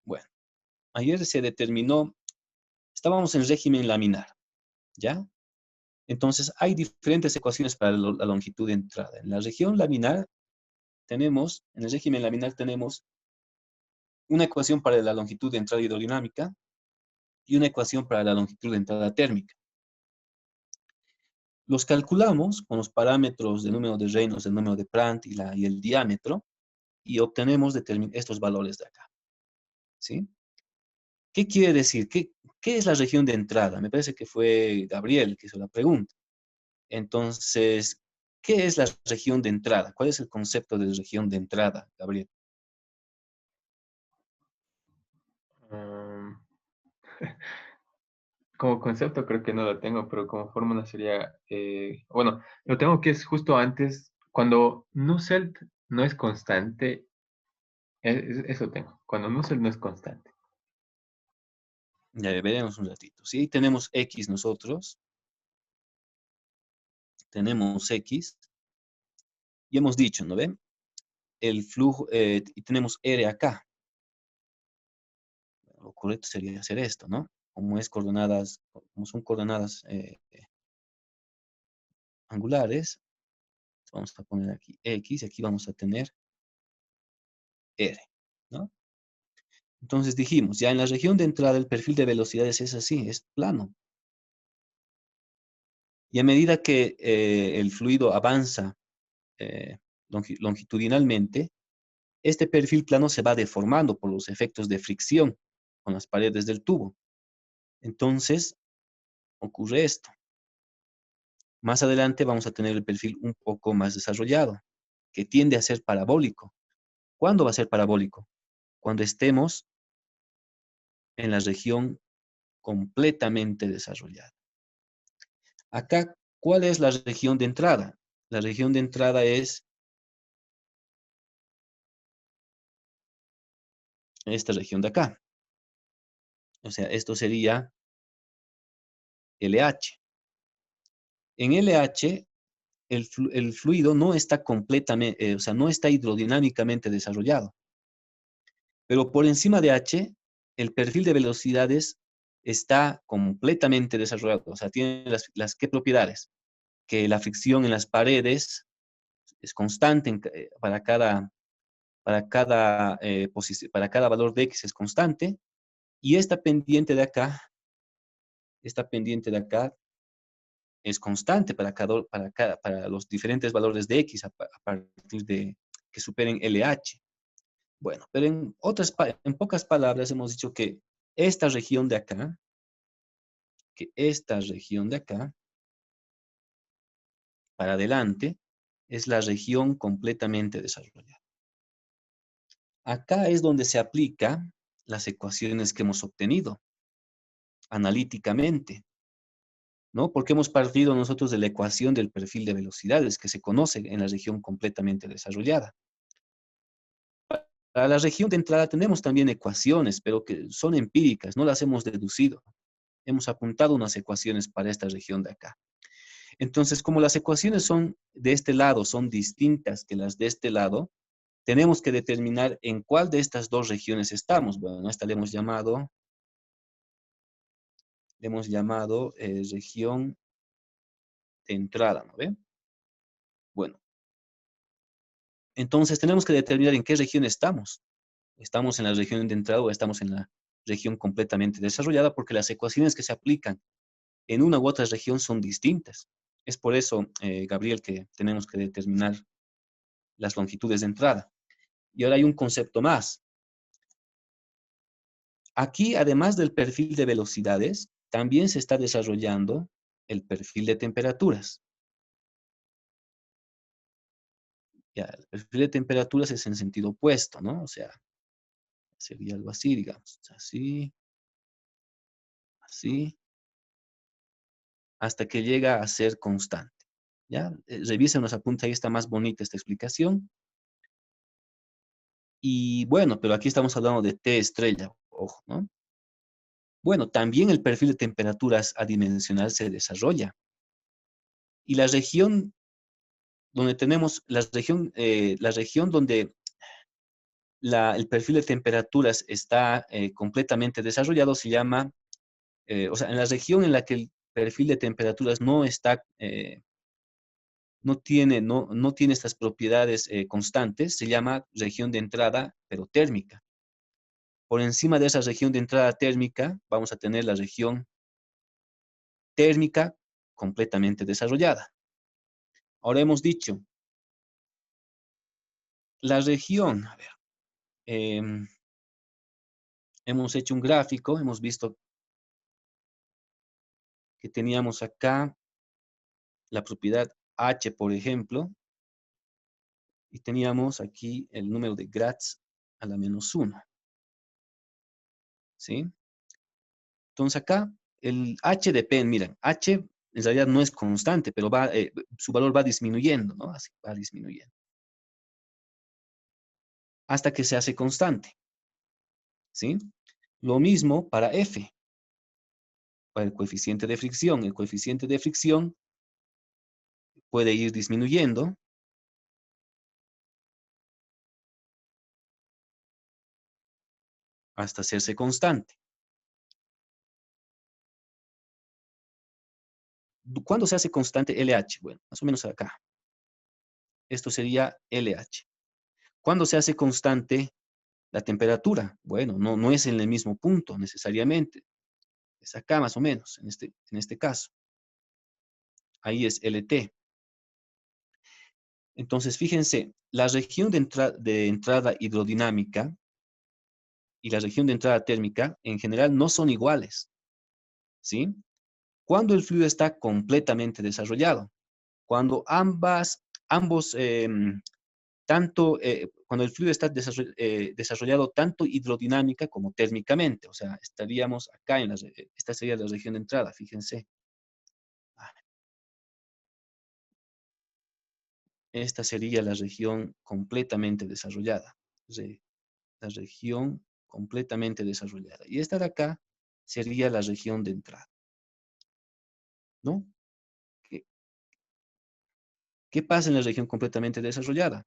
bueno. Ayer se determinó, estábamos en régimen laminar, ¿ya? Entonces, hay diferentes ecuaciones para la longitud de entrada. En la región laminar en el régimen laminar tenemos una ecuación para la longitud de entrada hidrodinámica y una ecuación para la longitud de entrada térmica. Los calculamos con los parámetros del número de Reynolds, del número de Prandtl y el diámetro y obtenemos estos valores de acá, ¿sí? ¿Qué quiere decir? ¿Qué es la región de entrada? Me parece que fue Gabriel que hizo la pregunta. Entonces, ¿qué es la región de entrada? ¿Cuál es el concepto de región de entrada, Gabriel? Um, Como concepto creo que no lo tengo, pero como fórmula sería, bueno, lo tengo que es justo antes, cuando Nusselt no es constante, eso tengo, cuando Nusselt no es constante. Ya veremos un ratito. ¿Sí? Tenemos X nosotros. Tenemos X. Y hemos dicho, ¿no ven? El flujo, y tenemos R acá. Lo correcto sería hacer esto, ¿no? Como son coordenadas angulares, vamos a poner aquí X y aquí vamos a tener R, ¿no? Entonces dijimos, ya en la región de entrada el perfil de velocidades es así, es plano. Y a medida que el fluido avanza longitudinalmente, este perfil plano se va deformando por los efectos de fricción con las paredes del tubo. Entonces, ocurre esto. Más adelante vamos a tener el perfil un poco más desarrollado, que tiende a ser parabólico. ¿Cuándo va a ser parabólico? Cuando estemos en la región completamente desarrollada. Acá, ¿cuál es la región de entrada? La región de entrada es esta región de acá. O sea, esto sería LH. En LH, el fluido no está completamente, o sea, no está hidrodinámicamente desarrollado. Pero por encima de H, el perfil de velocidades está completamente desarrollado. O sea, tiene ¿qué propiedades? Que la fricción en las paredes es constante para cada valor de X es constante. Y esta pendiente de acá es constante para los diferentes valores de X a partir de que superen LH. Bueno, pero en pocas palabras hemos dicho que esta región de acá, para adelante, es la región completamente desarrollada. Acá es donde se aplican las ecuaciones que hemos obtenido analíticamente, ¿no? Porque hemos partido nosotros de la ecuación del perfil de velocidades que se conoce en la región completamente desarrollada. Para la región de entrada tenemos también ecuaciones, pero que son empíricas, no las hemos deducido. Hemos apuntado unas ecuaciones para esta región de acá. Entonces, como las ecuaciones son de este lado, son distintas que las de este lado, tenemos que determinar en cuál de estas dos regiones estamos. Bueno, esta le hemos llamado región de entrada, ¿no ve? Bueno, entonces tenemos que determinar en qué región estamos. ¿Estamos en la región de entrada o estamos en la región completamente desarrollada? Porque las ecuaciones que se aplican en una u otra región son distintas. Es por eso, Gabriel, que tenemos que determinar las longitudes de entrada. Y ahora hay un concepto más. Aquí, además del perfil de velocidades, también se está desarrollando el perfil de temperaturas. Ya, el perfil de temperaturas es en sentido opuesto, ¿no? O sea, sería algo así, digamos. Así, así, hasta que llega a ser constante. ¿Ya? Revisen los apuntes, ahí está más bonita esta explicación. Y bueno, pero aquí estamos hablando de T estrella, ojo, ¿no? Bueno, también el perfil de temperaturas adimensional se desarrolla. Y la región donde tenemos, la región donde el perfil de temperaturas está completamente desarrollado se llama, o sea, en la región en la que el perfil de temperaturas no está, no tiene estas propiedades constantes, se llama región de entrada, pero térmica. Por encima de esa región de entrada térmica, vamos a tener la región térmica completamente desarrollada. Ahora hemos dicho, la región, a ver, hemos hecho un gráfico, hemos visto que teníamos acá la propiedad H, por ejemplo, y teníamos aquí el número de grads a la menos 1. ¿Sí? Entonces acá, el H depende, miren, H en realidad no es constante, pero su valor va disminuyendo, ¿no? Así, va disminuyendo. Hasta que se hace constante. ¿Sí? Lo mismo para F, para el coeficiente de fricción. El coeficiente de fricción puede ir disminuyendo hasta hacerse constante. ¿Cuándo se hace constante LH? Bueno, más o menos acá. Esto sería LH. ¿Cuándo se hace constante la temperatura? Bueno, no es en el mismo punto necesariamente. Es acá más o menos, en este caso. Ahí es LT. Entonces, fíjense, la región de entrada hidrodinámica y la región de entrada térmica en general no son iguales. ¿Sí? Cuando el fluido está completamente desarrollado. Cuando cuando cuando el fluido está desarrollado tanto hidrodinámica como térmicamente. O sea, estaríamos acá en esta sería la región de entrada, fíjense. Esta sería la región completamente desarrollada. La región completamente desarrollada. Y esta de acá sería la región de entrada, ¿no? ¿Qué, qué pasa en la región completamente desarrollada?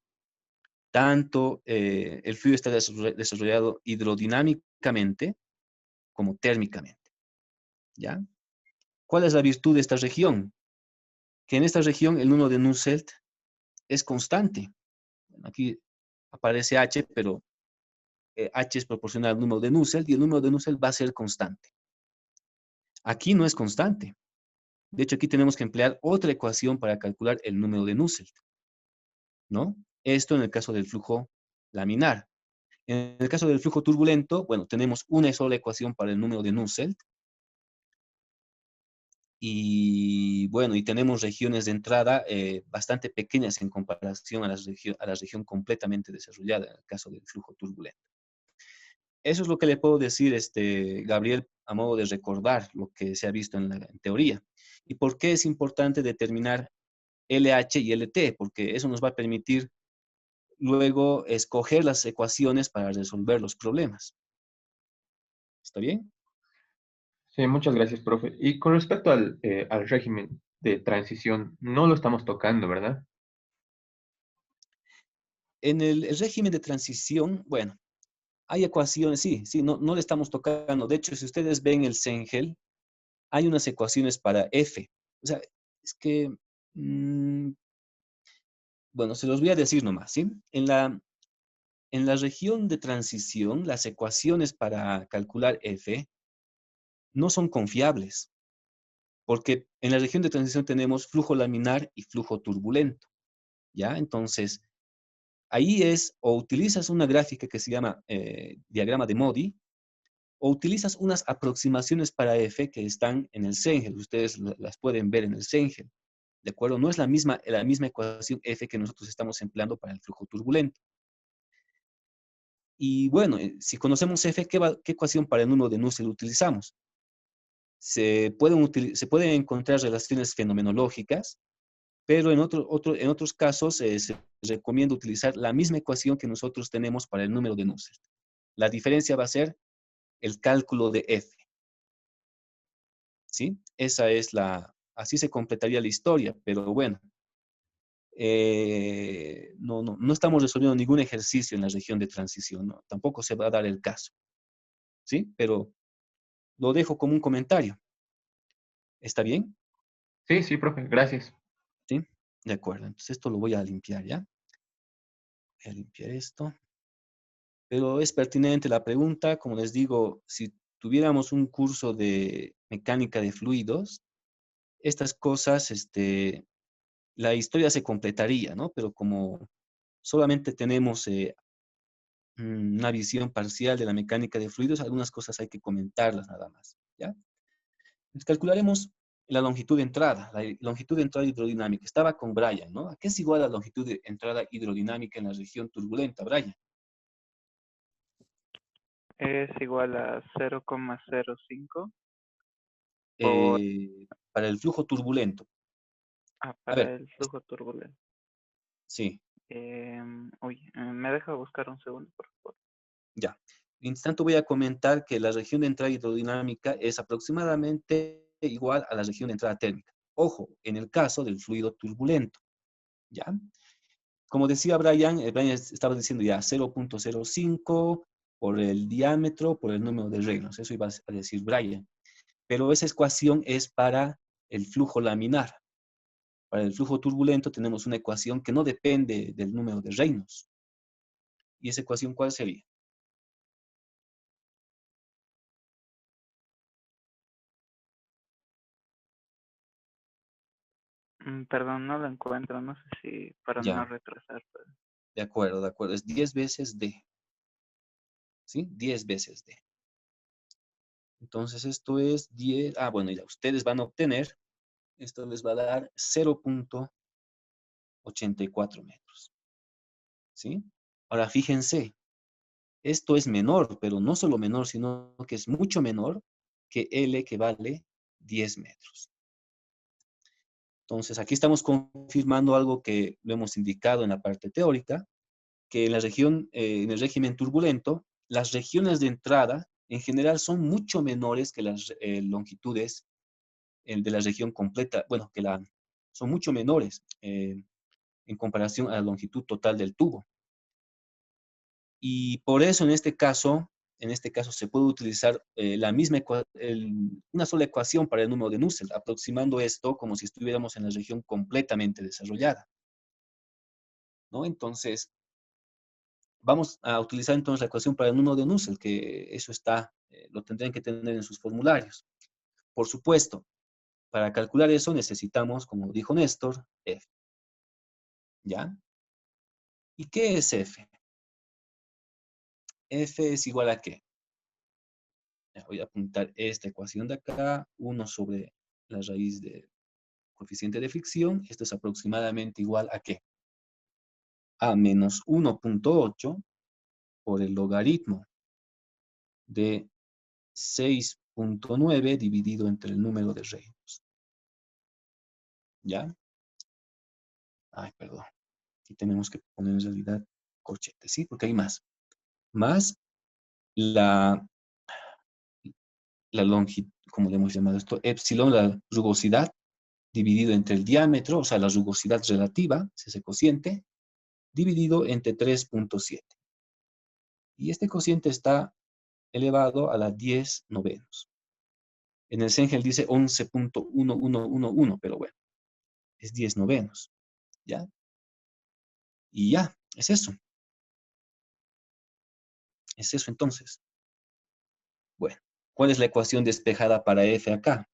Tanto el fluido está desarrollado hidrodinámicamente como térmicamente, ¿ya? ¿Cuál es la virtud de esta región? Que en esta región el número de Nusselt es constante. Aquí aparece H, pero H es proporcional al número de Nusselt y el número de Nusselt va a ser constante. Aquí no es constante. De hecho, aquí tenemos que emplear otra ecuación para calcular el número de Nusselt, ¿no? Esto en el caso del flujo laminar. En el caso del flujo turbulento, bueno, tenemos una sola ecuación para el número de Nusselt. Y bueno, y tenemos regiones de entrada bastante pequeñas en comparación a la región completamente desarrollada, en el caso del flujo turbulento. Eso es lo que le puedo decir, Gabriel, a modo de recordar lo que se ha visto en teoría. ¿Y por qué es importante determinar LH y LT? Porque eso nos va a permitir luego escoger las ecuaciones para resolver los problemas. ¿Está bien? Sí, muchas gracias, profe. Y con respecto al régimen de transición, no lo estamos tocando, ¿verdad? En el régimen de transición, bueno, hay ecuaciones, sí, no le estamos tocando. De hecho, si ustedes ven el Sengel, hay unas ecuaciones para F. O sea, es que, bueno, se los voy a decir nomás, ¿sí? En la región de transición, las ecuaciones para calcular F no son confiables, porque en la región de transición tenemos flujo laminar y flujo turbulento, ¿ya? Entonces, ahí es, o utilizas una gráfica que se llama diagrama de Modi, o utilizas unas aproximaciones para F que están en el Sengel. Ustedes las pueden ver en el Sengel, ¿de acuerdo? No es la misma ecuación F que nosotros estamos empleando para el flujo turbulento. Y bueno, si conocemos F, ¿qué ecuación para el número de Nusselt utilizamos? Se pueden encontrar relaciones fenomenológicas, pero en otros casos se recomienda utilizar la misma ecuación que nosotros tenemos para el número de Nusselt. La diferencia va a ser el cálculo de F. ¿Sí? Así se completaría la historia, pero bueno, no estamos resolviendo ningún ejercicio en la región de transición, ¿no? Tampoco se va a dar el caso, ¿sí? Pero lo dejo como un comentario. ¿Está bien? Sí, sí, profe, gracias. ¿Sí? De acuerdo, entonces esto lo voy a limpiar, ¿ya? Voy a limpiar esto. Pero es pertinente la pregunta, como les digo, si tuviéramos un curso de mecánica de fluidos, estas cosas, la historia se completaría, ¿no? Pero como solamente tenemos una visión parcial de la mecánica de fluidos, algunas cosas hay que comentarlas nada más, ¿ya? Entonces, calcularemos la longitud de entrada, la longitud de entrada hidrodinámica. Estaba con Brian, ¿no? ¿A qué es igual la longitud de entrada hidrodinámica en la región turbulenta, Brian? Es igual a 0,05 por, Para el flujo turbulento. A ver, para el flujo turbulento. sí, ¿Me deja buscar un segundo, por favor? ya. Mientras tanto voy a comentar que la región de entrada hidrodinámica es aproximadamente igual a la región de entrada térmica. Ojo, en el caso del fluido turbulento, ¿ya? Como decía Brian, Brian estaba diciendo ya 0,05 por el diámetro, por el número de Reynolds. Eso iba a decir Brian. Pero esa ecuación es para el flujo laminar. Para el flujo turbulento tenemos una ecuación que no depende del número de Reynolds. ¿Y esa ecuación cuál sería? Perdón, no lo encuentro. No sé si para no Ya, retrasar. Pues. de acuerdo, de acuerdo. Es 10 veces D. ¿Sí? 10 veces D. Entonces esto es 10. Ah, bueno, ya ustedes van a obtener, esto les va a dar 0,84 metros. ¿Sí? Ahora, fíjense, esto es menor, pero no solo menor, sino que es mucho menor que L, que vale 10 metros. Entonces, aquí estamos confirmando algo que lo hemos indicado en la parte teórica, que en la región, en el régimen turbulento, las regiones de entrada en general son mucho menores que las longitudes de la región completa, bueno, son mucho menores en comparación a la longitud total del tubo. Y por eso en este caso se puede utilizar una sola ecuación para el número de Nusselt, aproximando esto como si estuviéramos en la región completamente desarrollada, ¿no? Entonces, vamos a utilizar entonces la ecuación para el número de Nusselt, que eso lo tendrían que tener en sus formularios. Por supuesto, para calcular eso necesitamos, como dijo Néstor, F. ¿Ya? ¿Y qué es F? F es igual a ¿qué? Voy a apuntar esta ecuación de acá, 1 sobre la raíz del coeficiente de fricción. Esto es aproximadamente igual a ¿qué? A menos 1.8 por el logaritmo de 6.9 dividido entre el número de Reynolds. ¿Ya? Ay, perdón. Aquí tenemos que poner en realidad corchetes, ¿sí? Porque hay más. Más la longitud, como le hemos llamado esto, epsilon, la rugosidad, dividido entre el diámetro, o sea, la rugosidad relativa, es ese cociente, dividido entre 3.7. Y este cociente está elevado a la 10 novenos. En el Cengel dice 11.1111, pero bueno, es 10 novenos, ¿ya? Y ya, es eso. Es eso entonces. Bueno, ¿cuál es la ecuación despejada para F acá?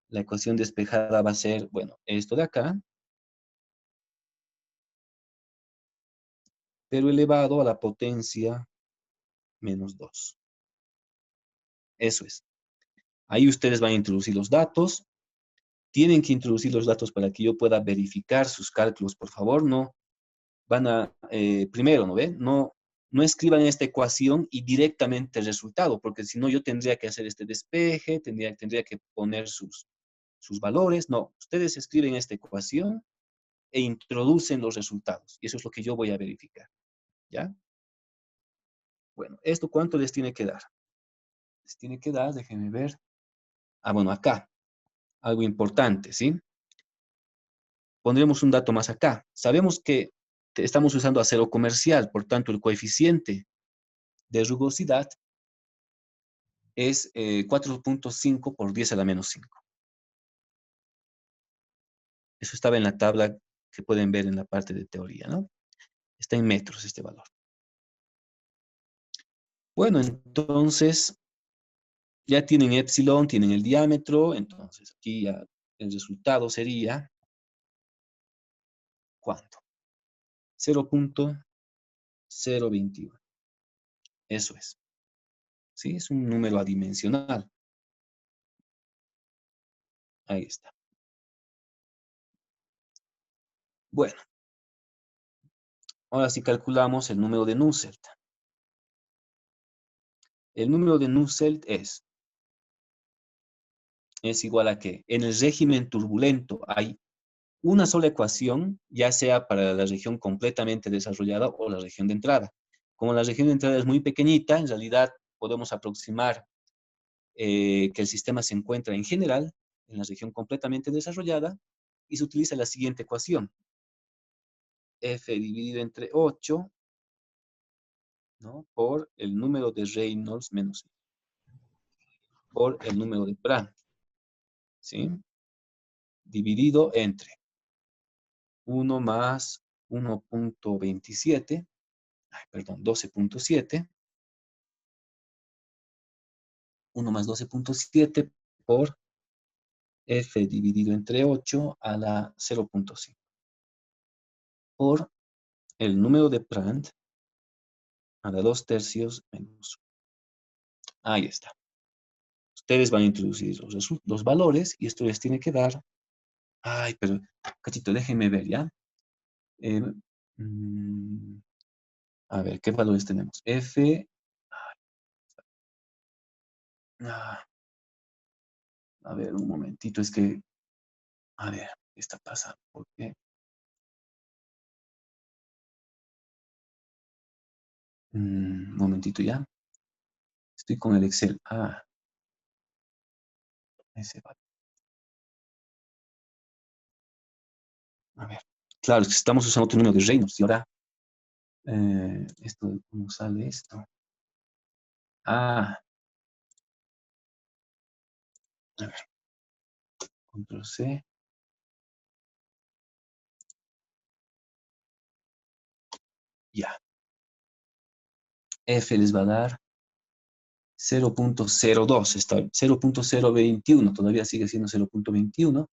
La ecuación despejada va a ser, bueno, esto de acá, pero elevado a la potencia menos 2. Eso es. Ahí ustedes van a introducir los datos. Tienen que introducir los datos para que yo pueda verificar sus cálculos, por favor. No van a, primero, ¿no ven? No escriban esta ecuación y directamente el resultado, porque si no yo tendría que hacer este despeje, tendría que poner sus valores. No, ustedes escriben esta ecuación e introducen los resultados. Y eso es lo que yo voy a verificar. ¿Ya? Bueno, ¿esto cuánto les tiene que dar? Les tiene que dar, déjenme ver. Ah, bueno, acá. Algo importante, ¿sí? Pondremos un dato más acá. Sabemos que estamos usando acero comercial, por tanto, el coeficiente de rugosidad es 4.5 por 10 a la menos 5. Eso estaba en la tabla que pueden ver en la parte de teoría, ¿no? Está en metros este valor. Bueno, entonces, ya tienen epsilon, tienen el diámetro, entonces aquí ya el resultado sería, ¿cuánto? 0.021. Eso es. ¿Sí? Es un número adimensional. Ahí está. Bueno, ahora sí calculamos el número de Nusselt. El número de Nusselt es igual a que en el régimen turbulento hay una sola ecuación, ya sea para la región completamente desarrollada o la región de entrada. Como la región de entrada es muy pequeñita, en realidad podemos aproximar que el sistema se encuentra en general en la región completamente desarrollada y se utiliza la siguiente ecuación. F dividido entre 8, ¿no? Por el número de Reynolds menos por el número de Prandtl, ¿sí? Dividido entre 1 más 1.27, perdón, 12.7, 1 más 12.7 por F dividido entre 8 a la 0.5, por el número de Prandtl a la 2/3 menos 1. Ahí está. Ustedes van a introducir los valores y esto les tiene que dar. Ay, pero, cachito, déjenme ver, ¿ya? A ver, ¿qué valores tenemos? F. Ah, a ver, un momentito, es que, a ver, ¿qué está pasando? ¿Por qué? Un momentito ya. Estoy con el Excel. Ah, ese va. A ver. Claro, es que estamos usando otro número de reinos. Y ahora, esto, ¿cómo sale esto? Ah, a ver. Control C. Ya. F les va a dar 0.02. Está 0.021. Todavía sigue siendo 0.21.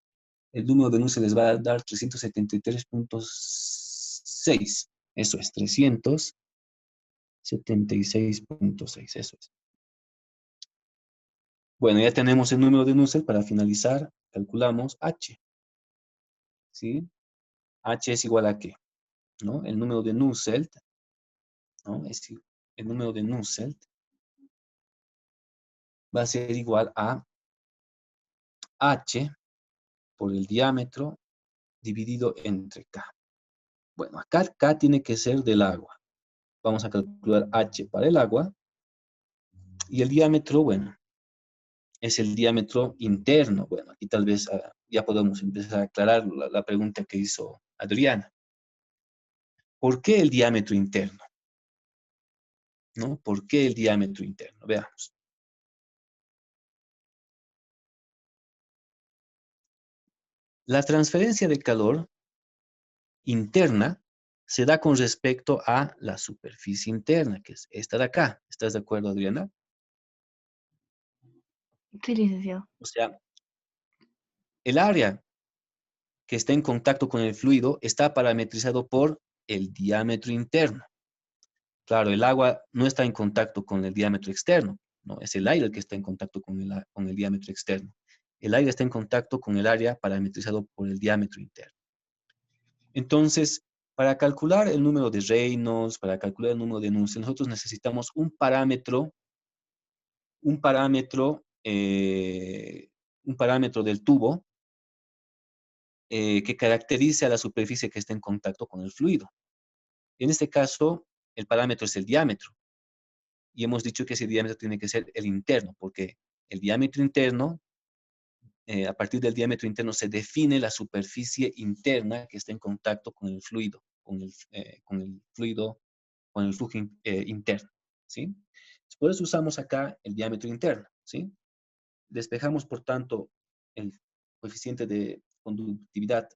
El número de se les va a dar 373.6. Eso es, 376.6. Eso es. Bueno, ya tenemos el número de Nusselt. Para finalizar, calculamos H. ¿Sí? H es igual a ¿qué? ¿No? El número de Nusselt, ¿no? El número de Nusselt va a ser igual a H por el diámetro dividido entre K. Bueno, acá K tiene que ser del agua. Vamos a calcular H para el agua. Y el diámetro, bueno, es el diámetro interno. Bueno, aquí tal vez ya podemos empezar a aclarar la pregunta que hizo Adriana. ¿Por qué el diámetro interno? ¿No? ¿Por qué el diámetro interno? Veamos. La transferencia de calor interna se da con respecto a la superficie interna, que es esta de acá. ¿Estás de acuerdo, Adriana? Sí, licenciado. O sea, el área que está en contacto con el fluido está parametrizado por el diámetro interno. Claro, el agua no está en contacto con el diámetro externo, ¿no? Es el aire el que está en contacto con el diámetro externo. El aire está en contacto con el área parametrizado por el diámetro interno. Entonces, para calcular el número de Reynolds, para calcular el número de Nusselt, nosotros necesitamos un parámetro del tubo que caracterice a la superficie que está en contacto con el fluido. En este caso, el parámetro es el diámetro. Y hemos dicho que ese diámetro tiene que ser el interno, porque el diámetro interno, a partir del diámetro interno se define la superficie interna que está en contacto con el fluido, con el fluido, con el flujo interno, ¿sí? Por eso usamos acá el diámetro interno, ¿sí? Despejamos, por tanto, el coeficiente de conductividad,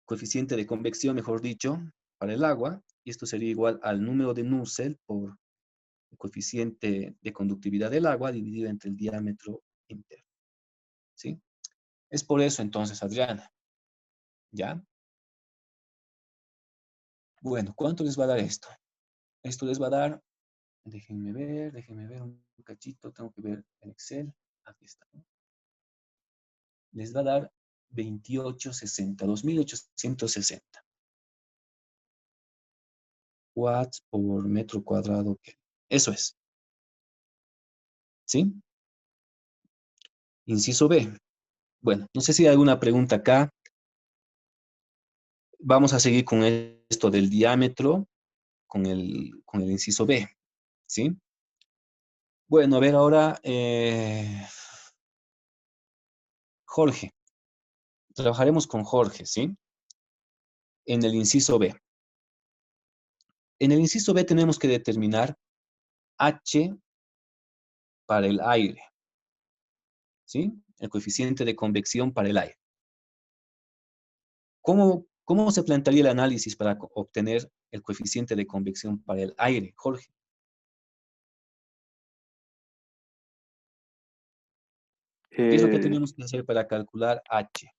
coeficiente de convección, mejor dicho, para el agua, y esto sería igual al número de Nusselt por el coeficiente de conductividad del agua dividido entre el diámetro interno, ¿sí? Es por eso, entonces, Adriana, ¿ya? Bueno, ¿cuánto les va a dar esto? Esto les va a dar, déjenme ver un cachito, tengo que ver el Excel, aquí está, ¿no? Les va a dar 2860 watts por metro cuadrado. Eso es, ¿sí? Inciso B. Bueno, no sé si hay alguna pregunta acá. Vamos a seguir con esto del diámetro, con el inciso B, ¿sí? Bueno, a ver ahora, Jorge. Trabajaremos con Jorge, ¿sí? En el inciso B. En el inciso B tenemos que determinar H para el aire, ¿sí? El coeficiente de convección para el aire. ¿Cómo se plantearía el análisis para obtener el coeficiente de convección para el aire, Jorge? ¿Qué es lo que Eh, tenemos que hacer para calcular H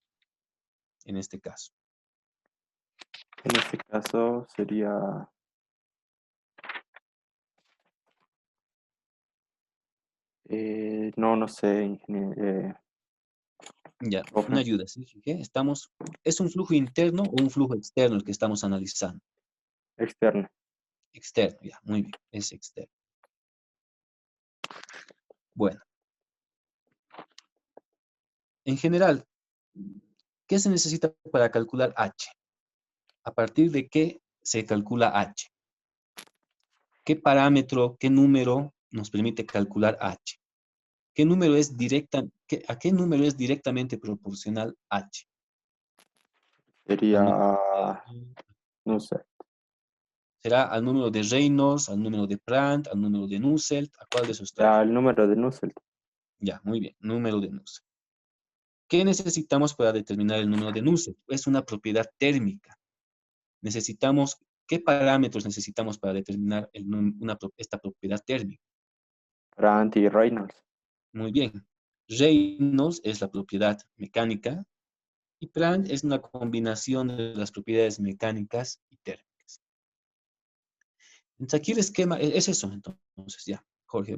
en este caso? en este caso sería no sé, Ya, Profe. una ayuda, ¿sí? ¿Qué? ¿Es un flujo interno o un flujo externo el que estamos analizando? Externa. Externo, ya, muy bien, es externo. Bueno, en general, ¿qué se necesita para calcular H? ¿A partir de qué se calcula H? ¿Qué parámetro, qué número nos permite calcular H? ¿Qué número es ¿A qué número es directamente proporcional H? Sería, Al número no sé, ¿Será al número de Reynolds, al número de Brandt, al número de Nusselt? ¿A cuál de esos tres? el número de Nusselt. Ya, muy bien, número de Nusselt. ¿Qué necesitamos para determinar el número de Nusselt? Es una propiedad térmica. ¿Qué parámetros necesitamos para determinar esta propiedad térmica? Brandt y Reynolds. Muy bien. Reynolds es la propiedad mecánica y Brandt es una combinación de las propiedades mecánicas y térmicas. Entonces aquí el esquema es eso. Entonces ya, Jorge,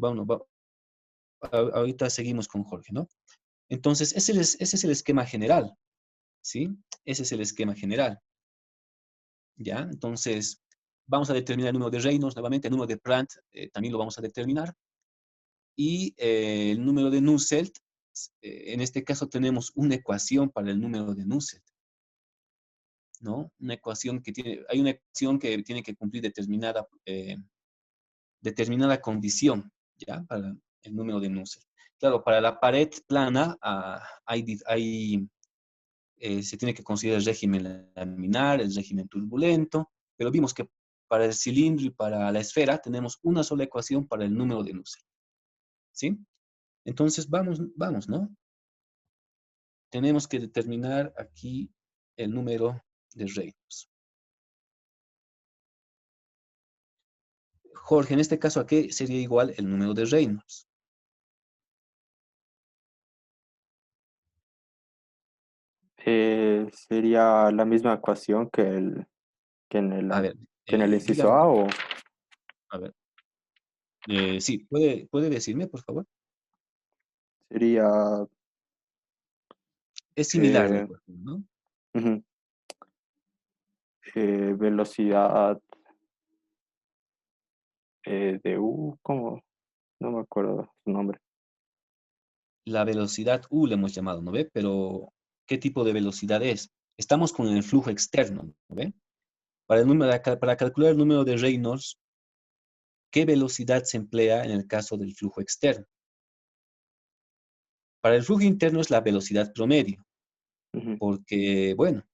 ahorita seguimos con Jorge, ¿no? Entonces ese es el esquema general, ¿sí? Ese es el esquema general. ¿Ya? Entonces, vamos a determinar el número de Reynolds nuevamente, el número de Brandt también lo vamos a determinar. Y el número de Nusselt, en este caso tenemos una ecuación para el número de Nusselt, ¿no? Hay una ecuación que tiene que cumplir determinada condición, ¿ya? Para el número de Nusselt. Claro, para la pared plana se tiene que considerar el régimen laminar, el régimen turbulento, pero vimos que para el cilindro y para la esfera tenemos una sola ecuación para el número de Nusselt, ¿sí? Entonces, vamos, ¿no? Tenemos que determinar aquí el número de Reynolds. Jorge, en este caso, ¿a qué sería igual el número de Reynolds? Sería la misma ecuación que en A ver, que en el inciso dígame, A, o a ver. Sí, ¿puede decirme, por favor? sería Es similar la eh, ecuación, ¿no? ujú, velocidad de U, ¿cómo? No me acuerdo su nombre. La velocidad U le hemos llamado, ¿no ve? Pero, ¿qué tipo de velocidad es? Estamos con el flujo externo, ¿no ve? Para calcular el número de Reynolds, ¿qué velocidad se emplea en el caso del flujo externo? Para el flujo interno es la velocidad promedio, Ujú. porque, bueno,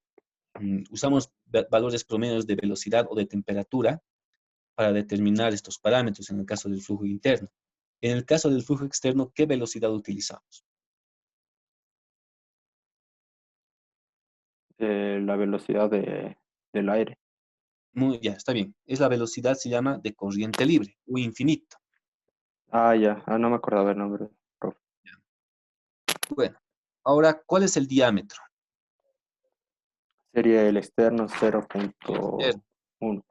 usamos valores promedios de velocidad o de temperatura para determinar estos parámetros en el caso del flujo interno. En el caso del flujo externo, ¿qué velocidad utilizamos? La velocidad del aire. Ya, está bien. La velocidad se llama de corriente libre o infinito. Ya, no me acordaba el nombre, profe. Bueno, ahora, ¿cuál es el diámetro? Sería el externo 0.1. Externo.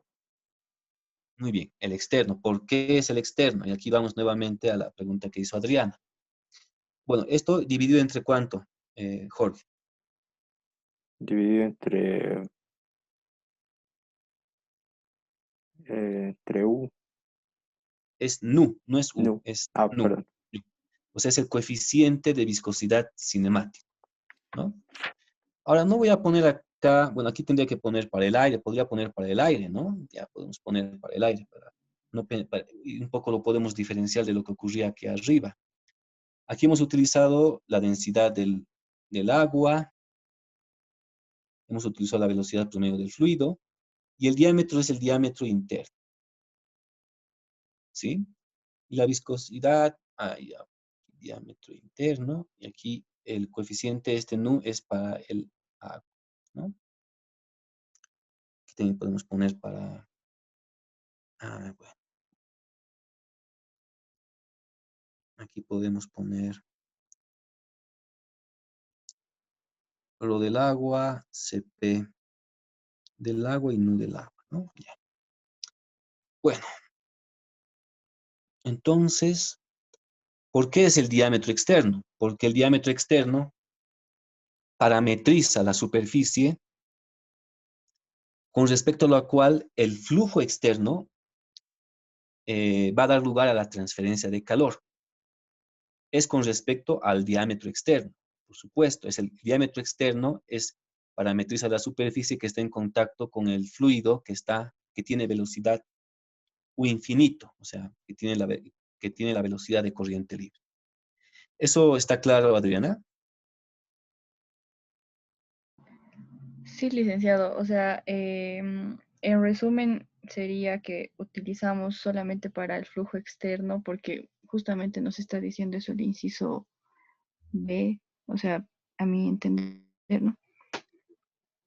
Muy bien, el externo. ¿Por qué es el externo? Y aquí vamos nuevamente a la pregunta que hizo Adriana. Bueno, esto dividido entre ¿cuánto, Jorge? Dividido entre U. Es nu, no es U, No. es nu. Perdón. O sea, es el coeficiente de viscosidad cinemática, ¿no? Ahora, no voy a poner acá, bueno, aquí tendría que poner para el aire, podría poner para el aire, ¿no? Ya podemos poner para el aire, y un poco lo podemos diferenciar de lo que ocurría aquí arriba. Aquí hemos utilizado la densidad del agua, hemos utilizado la velocidad promedio del fluido, y el diámetro es el diámetro interno, ¿sí? Y la viscosidad, ya, diámetro interno, y aquí el coeficiente nu es para el agua, ¿no? Aquí también podemos poner para, bueno, aquí podemos poner lo del agua, CP del agua y nu del agua, ¿no? Ya. Bueno, entonces, ¿por qué es el diámetro externo? Porque el diámetro externo parametriza la superficie con respecto a la cual el flujo externo va a dar lugar a la transferencia de calor. Es con respecto al diámetro externo, por supuesto. Es el diámetro externo, es parametriza la superficie que está en contacto con el fluido que tiene velocidad U infinito, o sea, que tiene la velocidad de corriente libre. ¿Eso está claro, Adriana? Sí, licenciado. O sea, en resumen sería que utilizamos solamente para el flujo externo porque justamente nos está diciendo eso el inciso B, o sea, a mi entender, ¿no?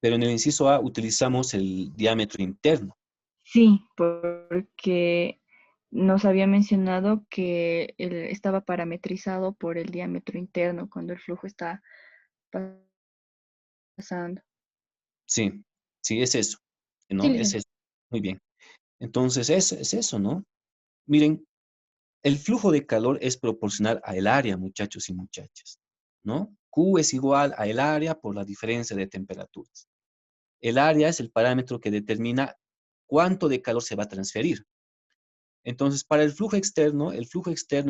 Pero en el inciso A utilizamos el diámetro interno. Sí, porque nos había mencionado que estaba parametrizado por el diámetro interno cuando el flujo está pasando. Sí, sí, es eso, Sí, ¿no? Es licenciado. eso. Muy bien. Entonces, es eso, ¿no? Miren, el flujo de calor es proporcional al área, muchachos y muchachas, ¿no? Q es igual a el área por la diferencia de temperaturas. El área es el parámetro que determina cuánto de calor se va a transferir. Entonces, para el flujo externo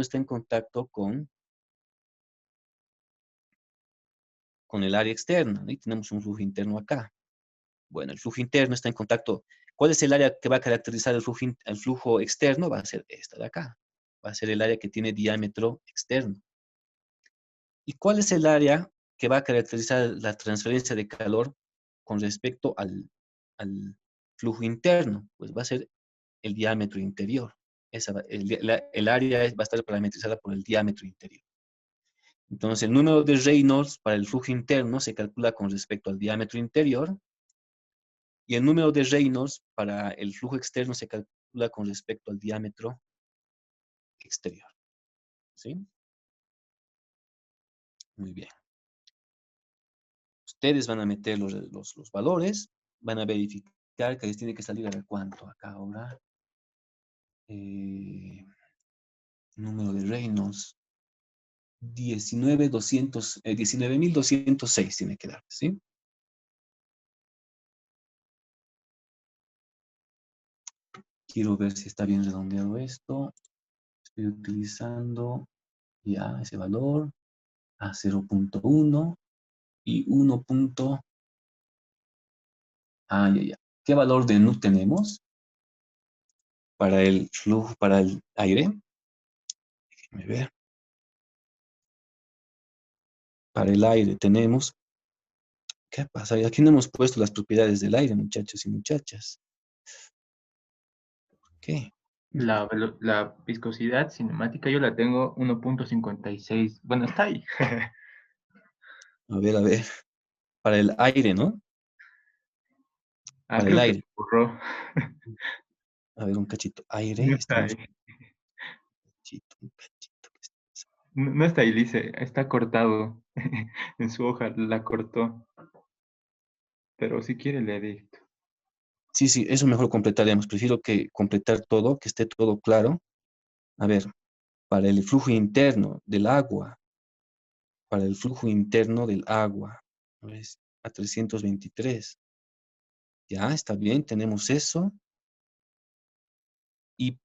está en contacto con el área externa, ¿no? Y tenemos un flujo interno acá. Bueno, el flujo interno está en contacto. ¿Cuál es el área que va a caracterizar el flujo externo? Va a ser esta de acá. Va a ser el área que tiene diámetro externo. ¿Y cuál es el área que va a caracterizar la transferencia de calor con respecto al flujo interno? Pues va a ser el diámetro interior. El área va a estar parametrizada por el diámetro interior. Entonces, el número de Reynolds para el flujo interno se calcula con respecto al diámetro interior y el número de Reynolds para el flujo externo se calcula con respecto al diámetro exterior. ¿Sí? Muy bien. Ustedes van a meter los valores, van a verificar que les tiene que salir a ver cuánto acá ahora. Número de Reynolds. 19.206 tiene que dar, ¿sí? Quiero ver si está bien redondeado esto. Estoy utilizando ya ese valor a 0.1 y 1. Ya. ¿Qué valor de nu tenemos para el flujo, para el aire? Déjenme ver. Para el aire tenemos. ¿Qué pasa? Aquí no hemos puesto las propiedades del aire, muchachos y muchachas. ¿Qué? La viscosidad cinemática yo la tengo 1.56. Bueno, está ahí. A ver, a ver. Para el aire, ¿no? Ah, Para el creo que se aire. borró. A ver, un cachito. No Aire. está Estamos. ahí. Un cachito. No, no está ahí, dice. Está cortado. En su hoja la cortó. Pero si quiere le dicto. Sí, sí, eso mejor completaremos. Prefiero que completar todo, que esté todo claro. A ver, para el flujo interno del agua, para el flujo interno del agua, ¿ves? A 323. Ya, está bien, tenemos eso. Y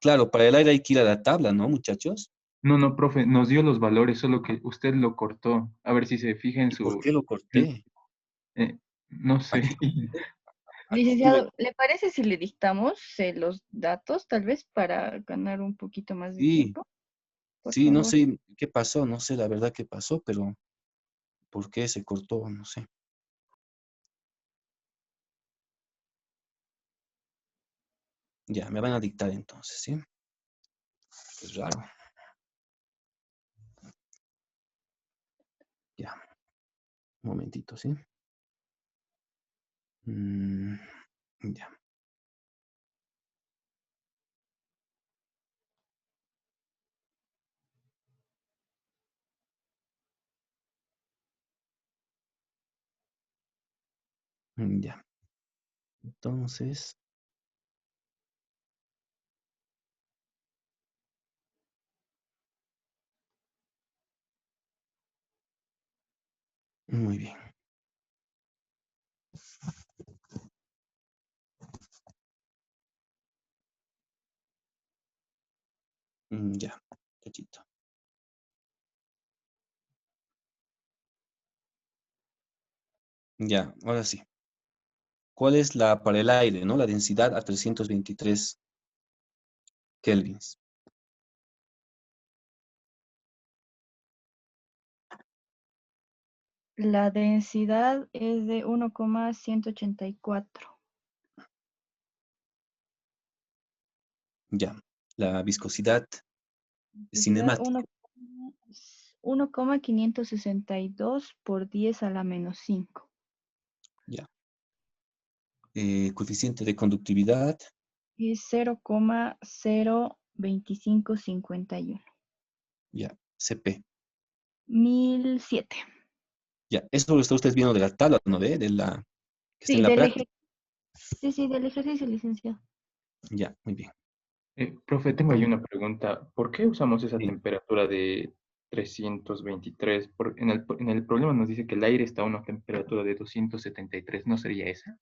claro, para el aire hay que ir a la tabla, ¿no, muchachos? No, no, profe, nos dio los valores, solo que usted lo cortó. A ver si se fija en ¿Y por su... qué lo corté? no sé. Aquí lo corté. Aquí tuve. Licenciado, ¿le parece si le dictamos los datos, tal vez, para ganar un poquito más de Sí, tiempo? Por sí, no favor. sé qué pasó, no sé la verdad qué pasó, pero ¿por qué se cortó? No sé. Ya, me van a dictar entonces, ¿sí? Qué raro. Ya, un momentito, ¿sí? Mm, ya. Ya. Entonces, Muy bien. Ya, cachito. Ya, ahora sí. ¿Cuál es para el aire, no? La densidad a 323 kelvins. La densidad es de 1,184. Ya. La viscosidad Densidad cinemática. 1,562 por 10 a la menos 5. Ya. Coeficiente de conductividad. Es 0,02551. Ya. CP. 1007. Ya. Eso lo está usted viendo de la tabla, ¿no ve? Que está Sí, en la práctica. sí, del ejercicio, licenciado. Ya, muy bien. Profe, tengo ahí una pregunta. ¿Por qué usamos esa Sí. temperatura de 323? En el problema nos dice que el aire está a una temperatura de 273. ¿No sería esa?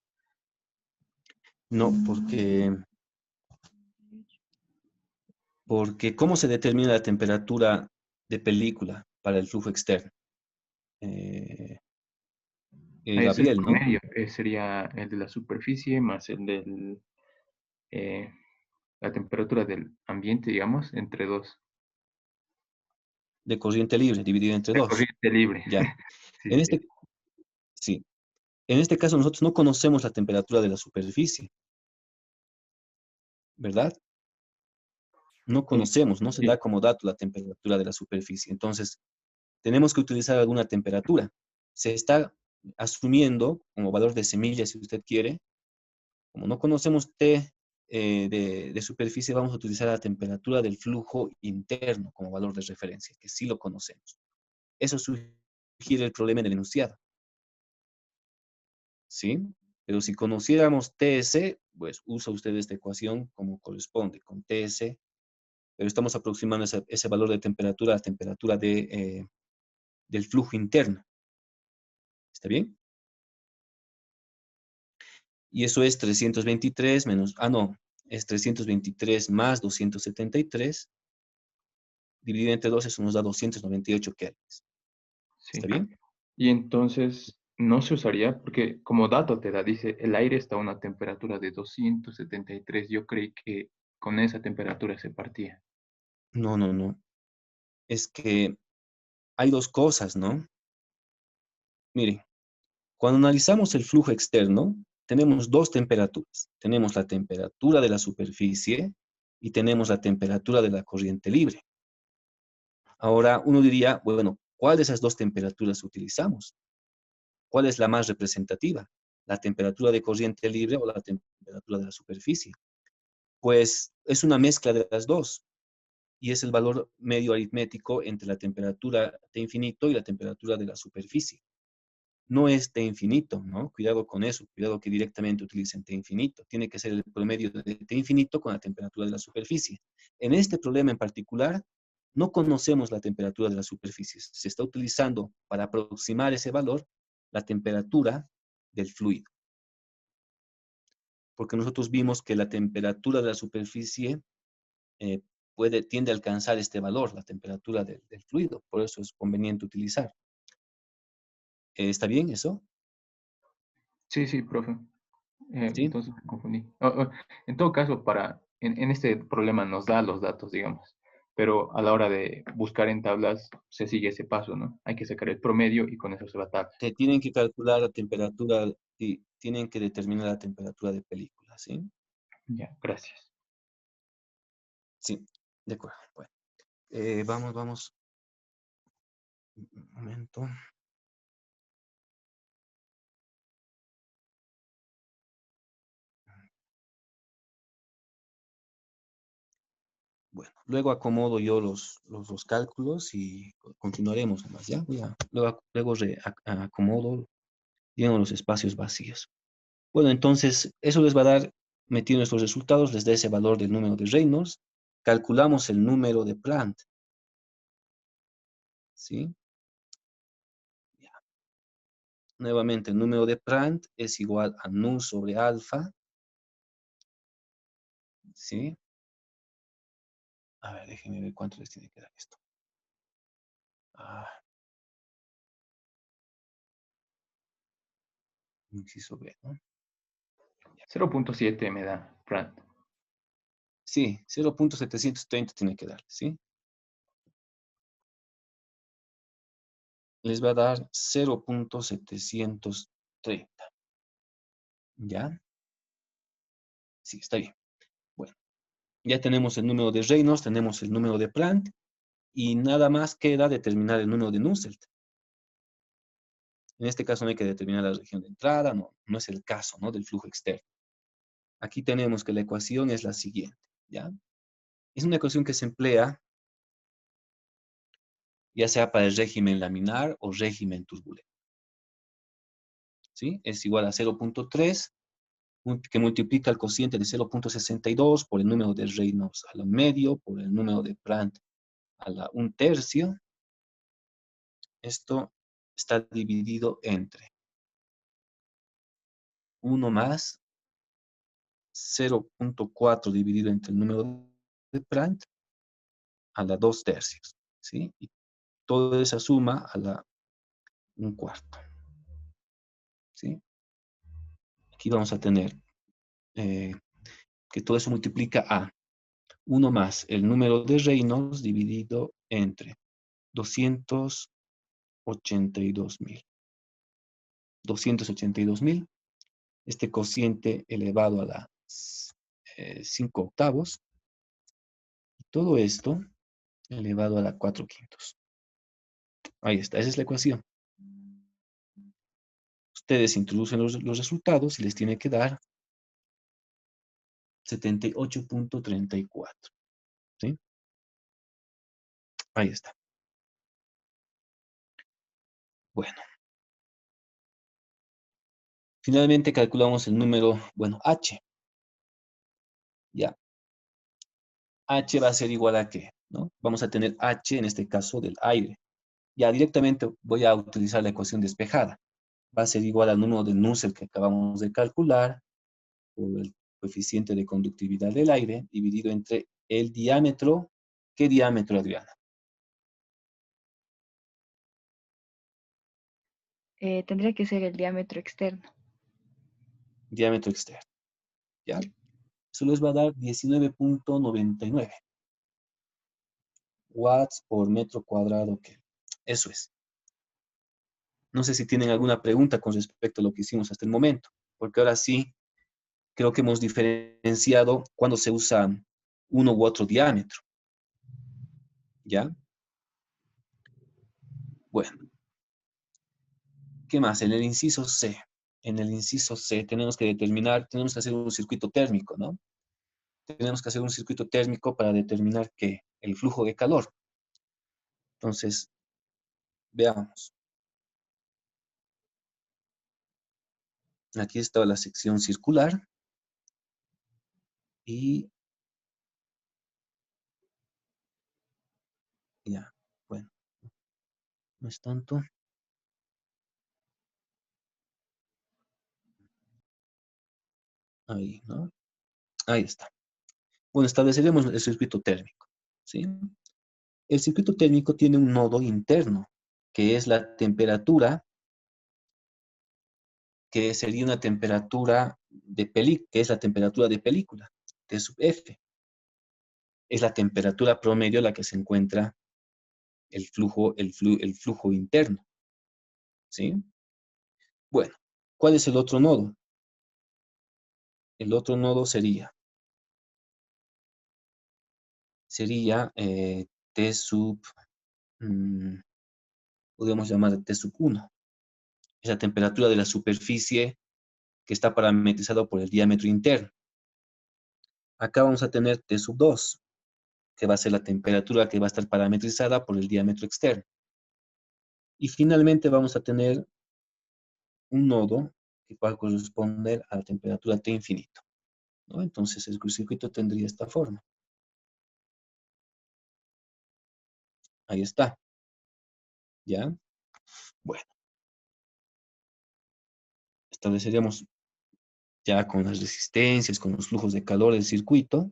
No, porque ¿cómo se determina la temperatura de película para el flujo externo? Es el Gabriel, ¿no? promedio. Sería el de la superficie más eh, la temperatura del ambiente, digamos, entre dos. De corriente libre, dividido entre De dos. corriente libre. Ya. Sí, En sí, sí. este, sí. En este caso nosotros no conocemos la temperatura de la superficie, ¿verdad? No Eh, conocemos, no se sí, da como dato la temperatura de la superficie. Entonces, tenemos que utilizar alguna temperatura. Se está asumiendo como valor de semilla, si usted quiere. Como no conocemos T de superficie, vamos a utilizar la temperatura del flujo interno como valor de referencia, que sí lo conocemos. Eso sugiere el problema en el enunciado, ¿sí? Pero si conociéramos TS, pues usa usted esta ecuación como corresponde, con TS, pero estamos aproximando ese valor de temperatura a la temperatura del flujo interno. ¿Está bien? Y eso es 323 menos, no, es 323 más 273, dividido entre 2, eso nos da 298 kelvins. ¿Está sí. bien? Y entonces no se usaría, porque como dato te da, dice, el aire está a una temperatura de 273. Yo creí que con esa temperatura se partía. No, no, no. Es que hay dos cosas, ¿no? Miren, cuando analizamos el flujo externo, tenemos dos temperaturas. Tenemos la temperatura de la superficie y tenemos la temperatura de la corriente libre. Ahora, uno diría, bueno, ¿cuál de esas dos temperaturas utilizamos? ¿Cuál es la más representativa? ¿La temperatura de corriente libre o la temperatura de la superficie? Pues es una mezcla de las dos y es el valor medio aritmético entre la temperatura T infinito y la temperatura de la superficie. No es T infinito, ¿no? Cuidado con eso, cuidado que directamente utilicen T infinito. Tiene que ser el promedio de T infinito con la temperatura de la superficie. En este problema en particular, no conocemos la temperatura de la superficie. Se está utilizando para aproximar ese valor la temperatura del fluido. Porque nosotros vimos que la temperatura de la superficie eh, tiende a alcanzar este valor, la temperatura del fluido. Por eso es conveniente utilizar. ¿Está bien eso? Sí, sí, profe. ¿Sí? Entonces me confundí. En todo caso, en este problema nos da los datos, digamos, pero a la hora de buscar en tablas se sigue ese paso, ¿no? Hay que sacar el promedio y con eso se va a tabla. Te tienen que calcular la temperatura y tienen que determinar la temperatura de película, ¿sí? Ya, gracias. Sí, de acuerdo. Bueno, vamos. Un momento. Bueno, luego acomodo yo los cálculos y continuaremos más, ¿ya? Acomodo, lleno los espacios vacíos. Bueno, entonces, eso les va a dar, metiendo estos resultados, les da ese valor del número de Reynolds. Calculamos el número de Planck, ¿sí? Nuevamente, el número de Prandtl es igual a nu sobre alfa. ¿Sí? A ver, déjenme ver cuánto les tiene que dar esto. Inciso B, ¿no? 0.7 me da Prandtl. Sí, 0.730 tiene que darle, ¿sí? Les va a dar 0.730. ¿Ya? Sí, está bien. Bueno, ya tenemos el número de Reynolds, tenemos el número de Prandtl, y nada más queda determinar el número de Nusselt. En este caso no hay que determinar la región de entrada, no es el caso, ¿no? Del flujo externo. Aquí tenemos que la ecuación es la siguiente, ¿ya? Es una ecuación que se emplea ya sea para el régimen laminar o régimen turbulento. ¿Sí? Es igual a 0.3, que multiplica el cociente de 0.62 por el número de Reynolds a la medio, por el número de Prandtl a la 1/3. Esto está dividido entre 1 más 0.4 dividido entre el número de Prandtl a la 2/3. ¿Sí? Y toda esa suma a la 1/4. ¿Sí? Aquí vamos a tener que todo eso multiplica a 1 más el número de Reynolds dividido entre 282.000. 282.000. Este cociente elevado a la 5/8. Y todo esto elevado a la 4/5. Ahí está, esa es la ecuación. Ustedes introducen los resultados y les tiene que dar 78.34. ¿Sí? Ahí está. Bueno. Finalmente calculamos el número, bueno, H. Ya. H va a ser igual a ¿qué? ¿No? Vamos a tener H, en este caso, del aire. Ya directamente voy a utilizar la ecuación despejada. Va a ser igual al número de Nusselt que acabamos de calcular por el coeficiente de conductividad del aire dividido entre el diámetro. ¿Qué diámetro, Adriana? Tendría que ser el diámetro externo. Diámetro externo. ¿Ya? Eso les va a dar 19.99 watts por metro cuadrado. Eso es. No sé si tienen alguna pregunta con respecto a lo que hicimos hasta el momento, porque ahora sí creo que hemos diferenciado cuando se usa uno u otro diámetro. ¿Ya? Bueno. ¿Qué más? En el inciso C. En el inciso C tenemos que determinar, tenemos que hacer un circuito térmico, ¿no? Tenemos que hacer un circuito térmico para determinar ¿qué? El flujo de calor. Entonces, veamos. Aquí está la sección circular. Y ya, bueno, no es tanto. Ahí, ¿no? Ahí está. Bueno, estableceremos el circuito térmico, ¿sí? El circuito térmico tiene un nodo interno, que es la temperatura, que sería una temperatura de película, que es la temperatura de película, T sub F. Es la temperatura promedio a la que se encuentra el flujo interno, ¿sí? Bueno, ¿cuál es el otro nodo? El otro nodo sería T sub, podemos llamar T sub 1. Es la temperatura de la superficie que está parametrizada por el diámetro interno. Acá vamos a tener T sub 2, que va a ser la temperatura que va a estar parametrizada por el diámetro externo. Y finalmente vamos a tener un nodo que va a corresponder a la temperatura T infinito, ¿no? Entonces el circuito tendría esta forma. Ahí está. ¿Ya? Bueno. estableceríamos ya con las resistencias, con los flujos de calor del circuito.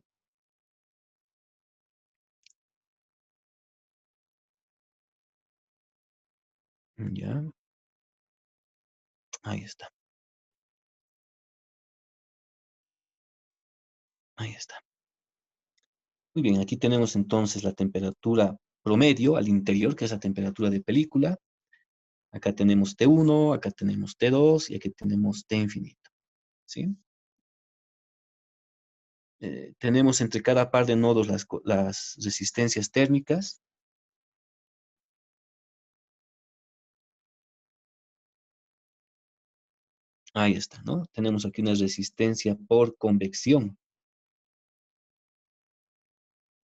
Ya, ahí está. Ahí está. Muy bien, aquí tenemos entonces la temperatura promedio al interior, que es la temperatura de película. Acá tenemos T1, acá tenemos T2 y aquí tenemos T infinito. ¿Sí? Tenemos entre cada par de nodos las resistencias térmicas. Ahí está, ¿no? Tenemos aquí una resistencia por convección,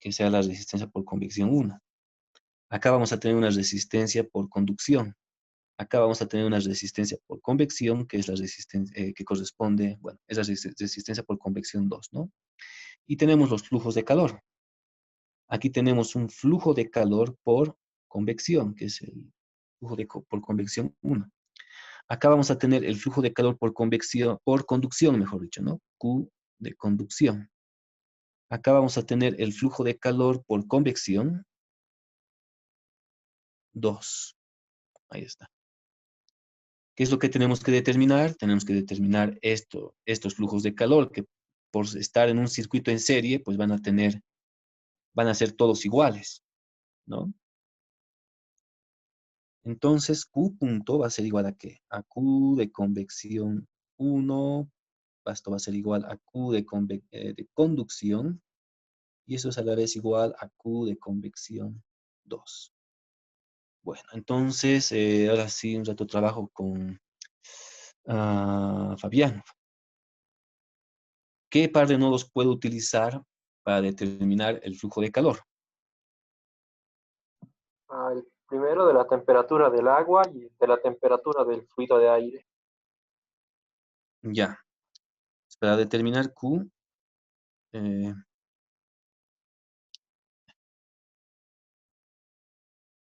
que sea la resistencia por convección 1. Acá vamos a tener una resistencia por conducción. Acá vamos a tener una resistencia por convección, que es la resistencia que corresponde, bueno, es la resistencia por convección 2, ¿no? Y tenemos los flujos de calor. Aquí tenemos un flujo de calor por convección, que es el flujo por convección 1. Acá vamos a tener el flujo de calor por convección, por conducción, mejor dicho, ¿no? Q de conducción. Acá vamos a tener el flujo de calor por convección 2. Ahí está. ¿Qué es lo que tenemos que determinar? Tenemos que determinar estos flujos de calor que por estar en un circuito en serie, pues van a ser todos iguales, ¿no? Entonces, Q punto va a ser igual a ¿qué? A Q de convección 1, esto va a ser igual a Q de conducción, y eso es a la vez igual a Q de convección 2. Bueno, entonces, ahora sí, un rato trabajo con Fabián. ¿Qué par de nodos puedo utilizar para determinar el flujo de calor? El primero de la temperatura del agua y de la temperatura del fluido de aire. Ya. Para determinar Q,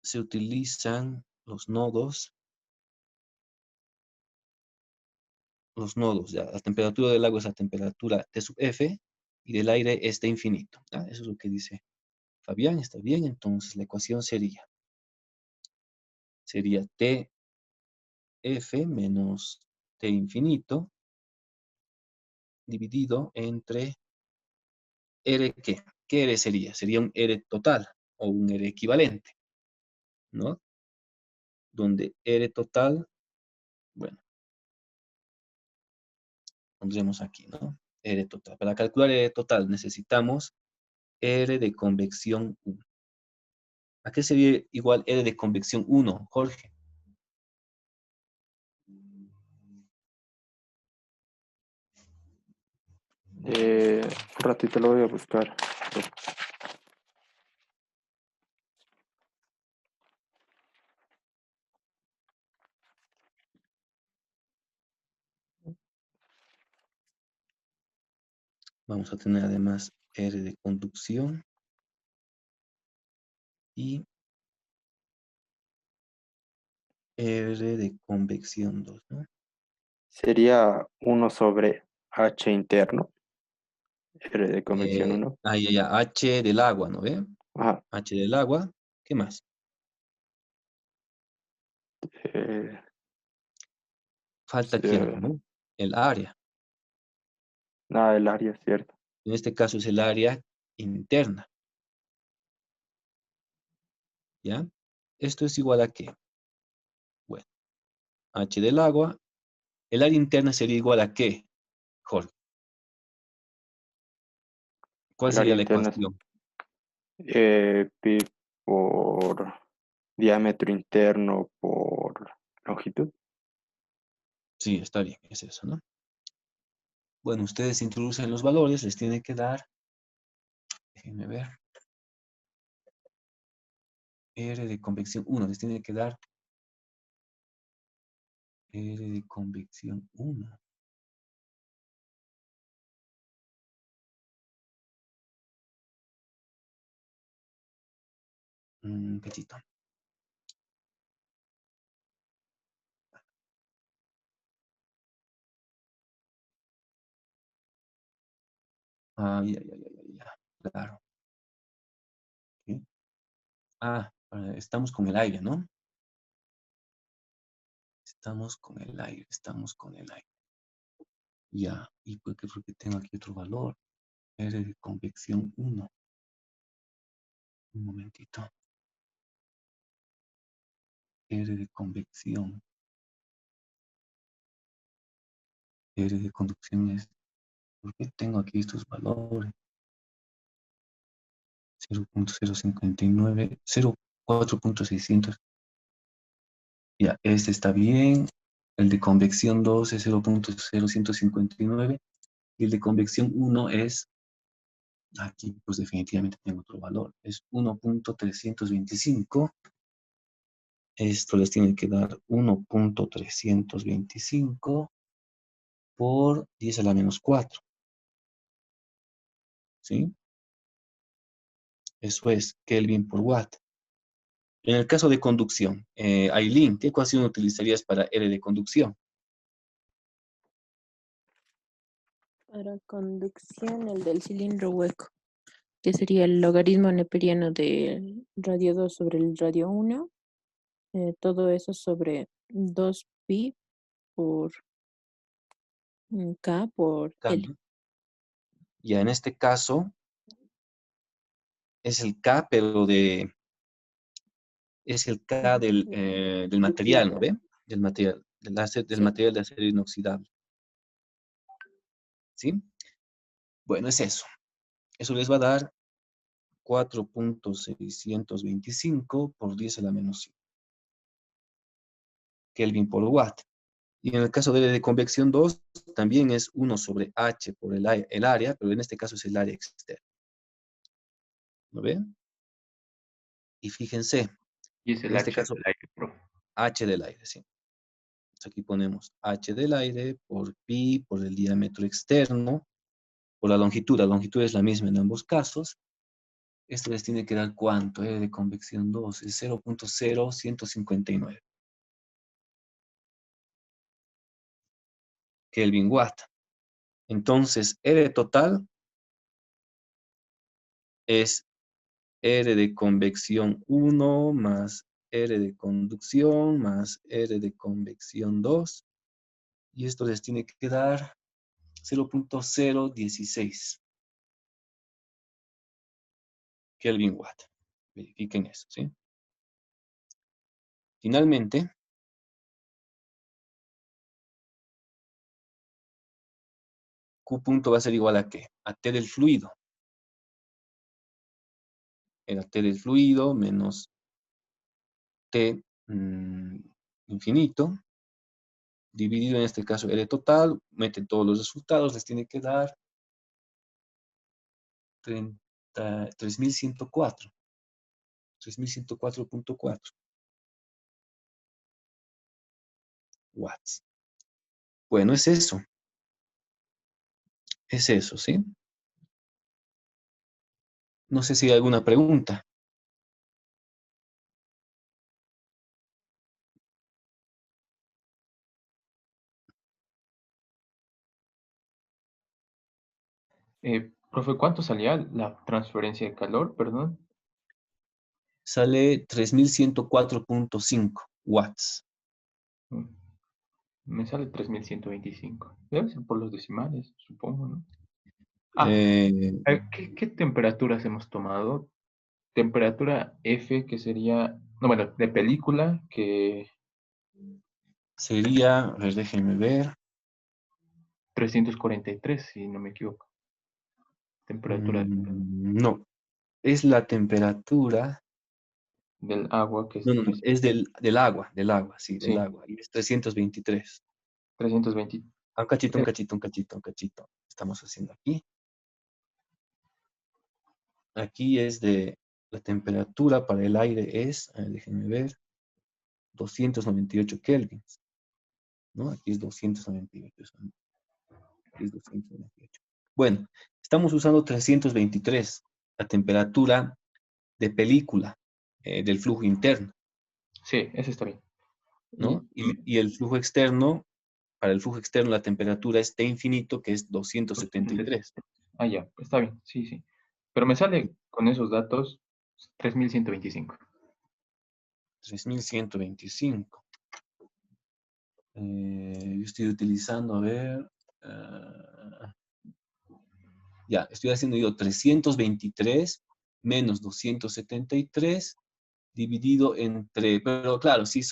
se utilizan los nodos, ya. La temperatura del agua es la temperatura T sub F y del aire es T infinito. ¿Ya? Eso es lo que dice Fabián, está bien. Entonces la ecuación sería T F menos T infinito dividido entre R, ¿qué? ¿Qué R sería? Sería un R total o un R equivalente, ¿no? Donde R total, bueno, pondremos aquí, ¿no? R total. Para calcular R total necesitamos R de convección 1. ¿A qué sería igual R de convección 1, Jorge? Un ratito lo voy a buscar. Vamos a tener además R de conducción y R de convección 2, ¿no? Sería 1 sobre H interno, R de convección 1. Ya, H del agua, ¿no ve? Ajá. H del agua, ¿qué más? Eh, Falta aquí algo, ¿no? El área. el área, cierto. En este caso es el área interna, ¿ya? Esto es igual a ¿qué? Bueno, H del agua. El área interna sería igual a ¿qué, Jorge? ¿Cuál El sería área la interna es ecuación? pi por diámetro interno por longitud. Sí, está bien, es eso, ¿no? Bueno, ustedes introducen los valores, les tiene que dar, déjenme ver, R de convección 1, les tiene que dar R de convección 1. Un cachito. Claro. ¿Sí? Estamos con el aire, ¿no? Estamos con el aire. Ya, ¿y por qué? Porque tengo aquí otro valor. R de convección 1. Un momentito. R de convección. R de conducción es... ¿Por qué tengo aquí estos valores? 0.059, 0.4600. Ya, este está bien. El de convección 2 es 0.0159. Y el de convección 1 es... Aquí, pues definitivamente tengo otro valor. Es 1.325. Esto les tiene que dar 1.325 por 10 a la menos 4. ¿Sí? Eso es Kelvin por watt. En el caso de conducción, Aileen, ¿qué ecuación utilizarías para R de conducción? Para conducción, el del cilindro hueco, que sería el logaritmo neperiano del radio 2 sobre el radio 1. Todo eso sobre 2pi por K por L. Ya en este caso es el K, pero es el K del material, ¿no ve? Del material, del material de acero inoxidable. ¿Sí? Bueno, es eso. Eso les va a dar 4.625 por 10 a la menos 5. Kelvin por watt. Y en el caso de convección 2, también es 1 sobre H por el área, pero en este caso es el área externa. ¿Lo ven? Y fíjense, Y es en el este H caso, del aire, profe. H del aire, sí. Entonces aquí ponemos H del aire por pi, por el diámetro externo, por la longitud es la misma en ambos casos. Esto les tiene que dar ¿cuánto? De convección 2 es 0.0159. Kelvin watt. Entonces, R total es R de convección 1 más R de conducción más R de convección 2. Y esto les tiene que dar 0.016 Kelvin watt. Verifiquen eso, ¿sí? Finalmente, Q punto va a ser igual a ¿qué? A T del fluido. Era T del fluido menos T infinito, dividido en este caso R total, meten todos los resultados, les tiene que dar 3104. 3104.4 watts. Bueno, es eso. Es eso, ¿sí? No sé si hay alguna pregunta. Profe, ¿cuánto salía la transferencia de calor? Perdón. Sale 3104.5 watts. Mm, Me sale 3125. Debe ser por los decimales, supongo, ¿no? ¿Qué temperaturas hemos tomado? Temperatura F, que sería, no, bueno, de película, que Sería, a ver, déjenme ver. 343, si no me equivoco. Temperatura No, es la temperatura. del agua, que es No, es del agua, sí, del sí, agua. Y es 323. 320. Un cachito. Estamos haciendo aquí. Aquí es la temperatura para el aire es, a ver, déjenme ver, 298 kelvins, ¿no? Aquí es 298. Aquí es 298. Bueno, estamos usando 323, la temperatura de película del flujo interno, Sí, ese está bien. ¿no? Y el flujo externo, para el flujo externo la temperatura es T infinito, que es 273. Ah, ya, está bien, sí, sí. Pero me sale con esos datos 3125. 3125. Yo estoy utilizando, a ver, ya, estoy haciendo yo 323 menos 273 dividido entre, pero claro, sí es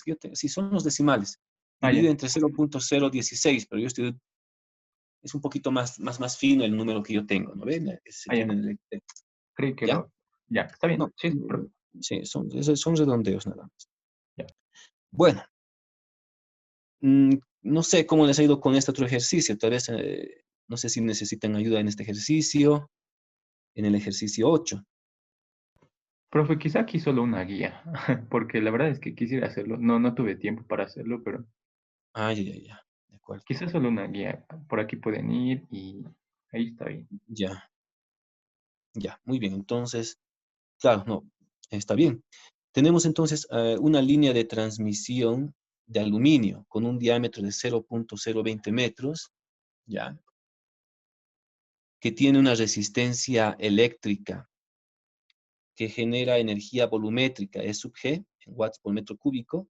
que sí son los decimales, Ah, ya. dividido entre 0.016, pero yo estoy, es un poquito más fino el número que yo tengo, ¿no ven? Se Ah, ya. tiene en el, Creí que ¿ya? lo... Ya, está bien. No, Sí, pero... sí, son redondeos nada más. Ya. Bueno, no sé cómo les ha ido con este otro ejercicio, tal vez, no sé si necesitan ayuda en este ejercicio, en el ejercicio 8. Profe, quizá aquí solo una guía, porque la verdad es que quisiera hacerlo. No, no tuve tiempo para hacerlo, pero Ah, ya, de acuerdo. quizá solo una guía. Por aquí pueden ir y ahí está bien. Ya, muy bien. Entonces, claro, no, está bien. Tenemos entonces una línea de transmisión de aluminio con un diámetro de 0.020 metros, ya, que tiene una resistencia eléctrica que genera energía volumétrica, E sub G, en watts por metro cúbico,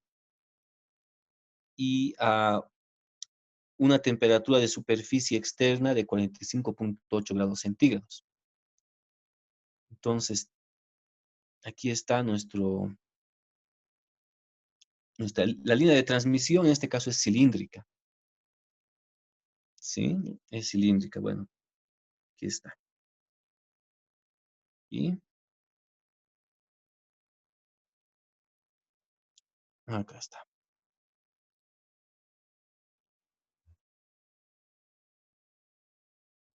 y a una temperatura de superficie externa de 45.8 grados centígrados. Entonces, aquí está la línea de transmisión, en este caso es cilíndrica. ¿Sí? Es cilíndrica. Bueno, aquí está. Y acá está.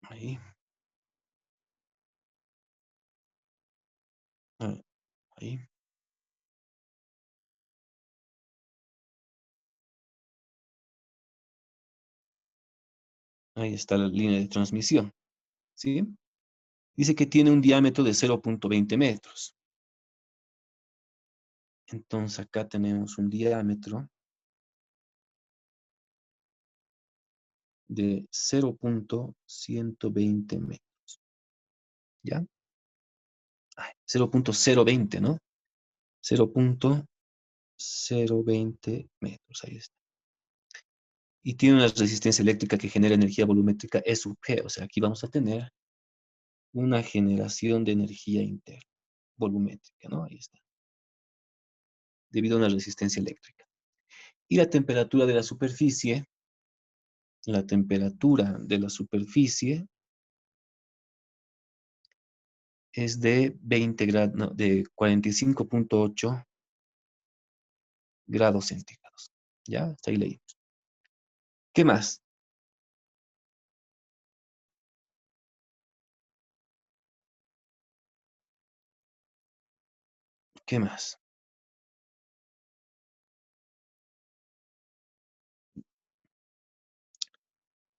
Ahí. Ahí. Ahí está la línea de transmisión. ¿Sí? Dice que tiene un diámetro de 0.20 metros. Entonces acá tenemos un diámetro de 0.120 metros. ¿Ya? 0.020, ¿no? 0.020 metros, ahí está. Y tiene una resistencia eléctrica que genera energía volumétrica E sub G. O sea, aquí vamos a tener una generación de energía interna, volumétrica, ¿no? Ahí está. Debido a una resistencia eléctrica. Y la temperatura de la superficie es de 20 grados, no, de 45.8 grados centígrados. ¿Ya? Hasta ahí leímos. ¿Qué más? ¿Qué más?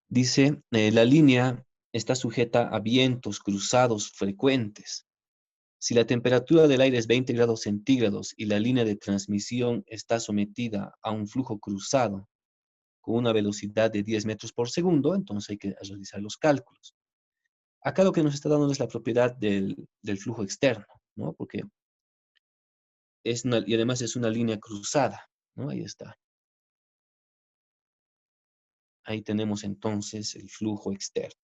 Dice, la línea está sujeta a vientos cruzados frecuentes. Si la temperatura del aire es 20 grados centígrados y la línea de transmisión está sometida a un flujo cruzado con una velocidad de 10 metros por segundo, entonces hay que realizar los cálculos. Acá lo que nos está dando es la propiedad del flujo externo, ¿no? Porque y además es una línea cruzada, ¿no? Ahí está. Ahí tenemos entonces el flujo externo,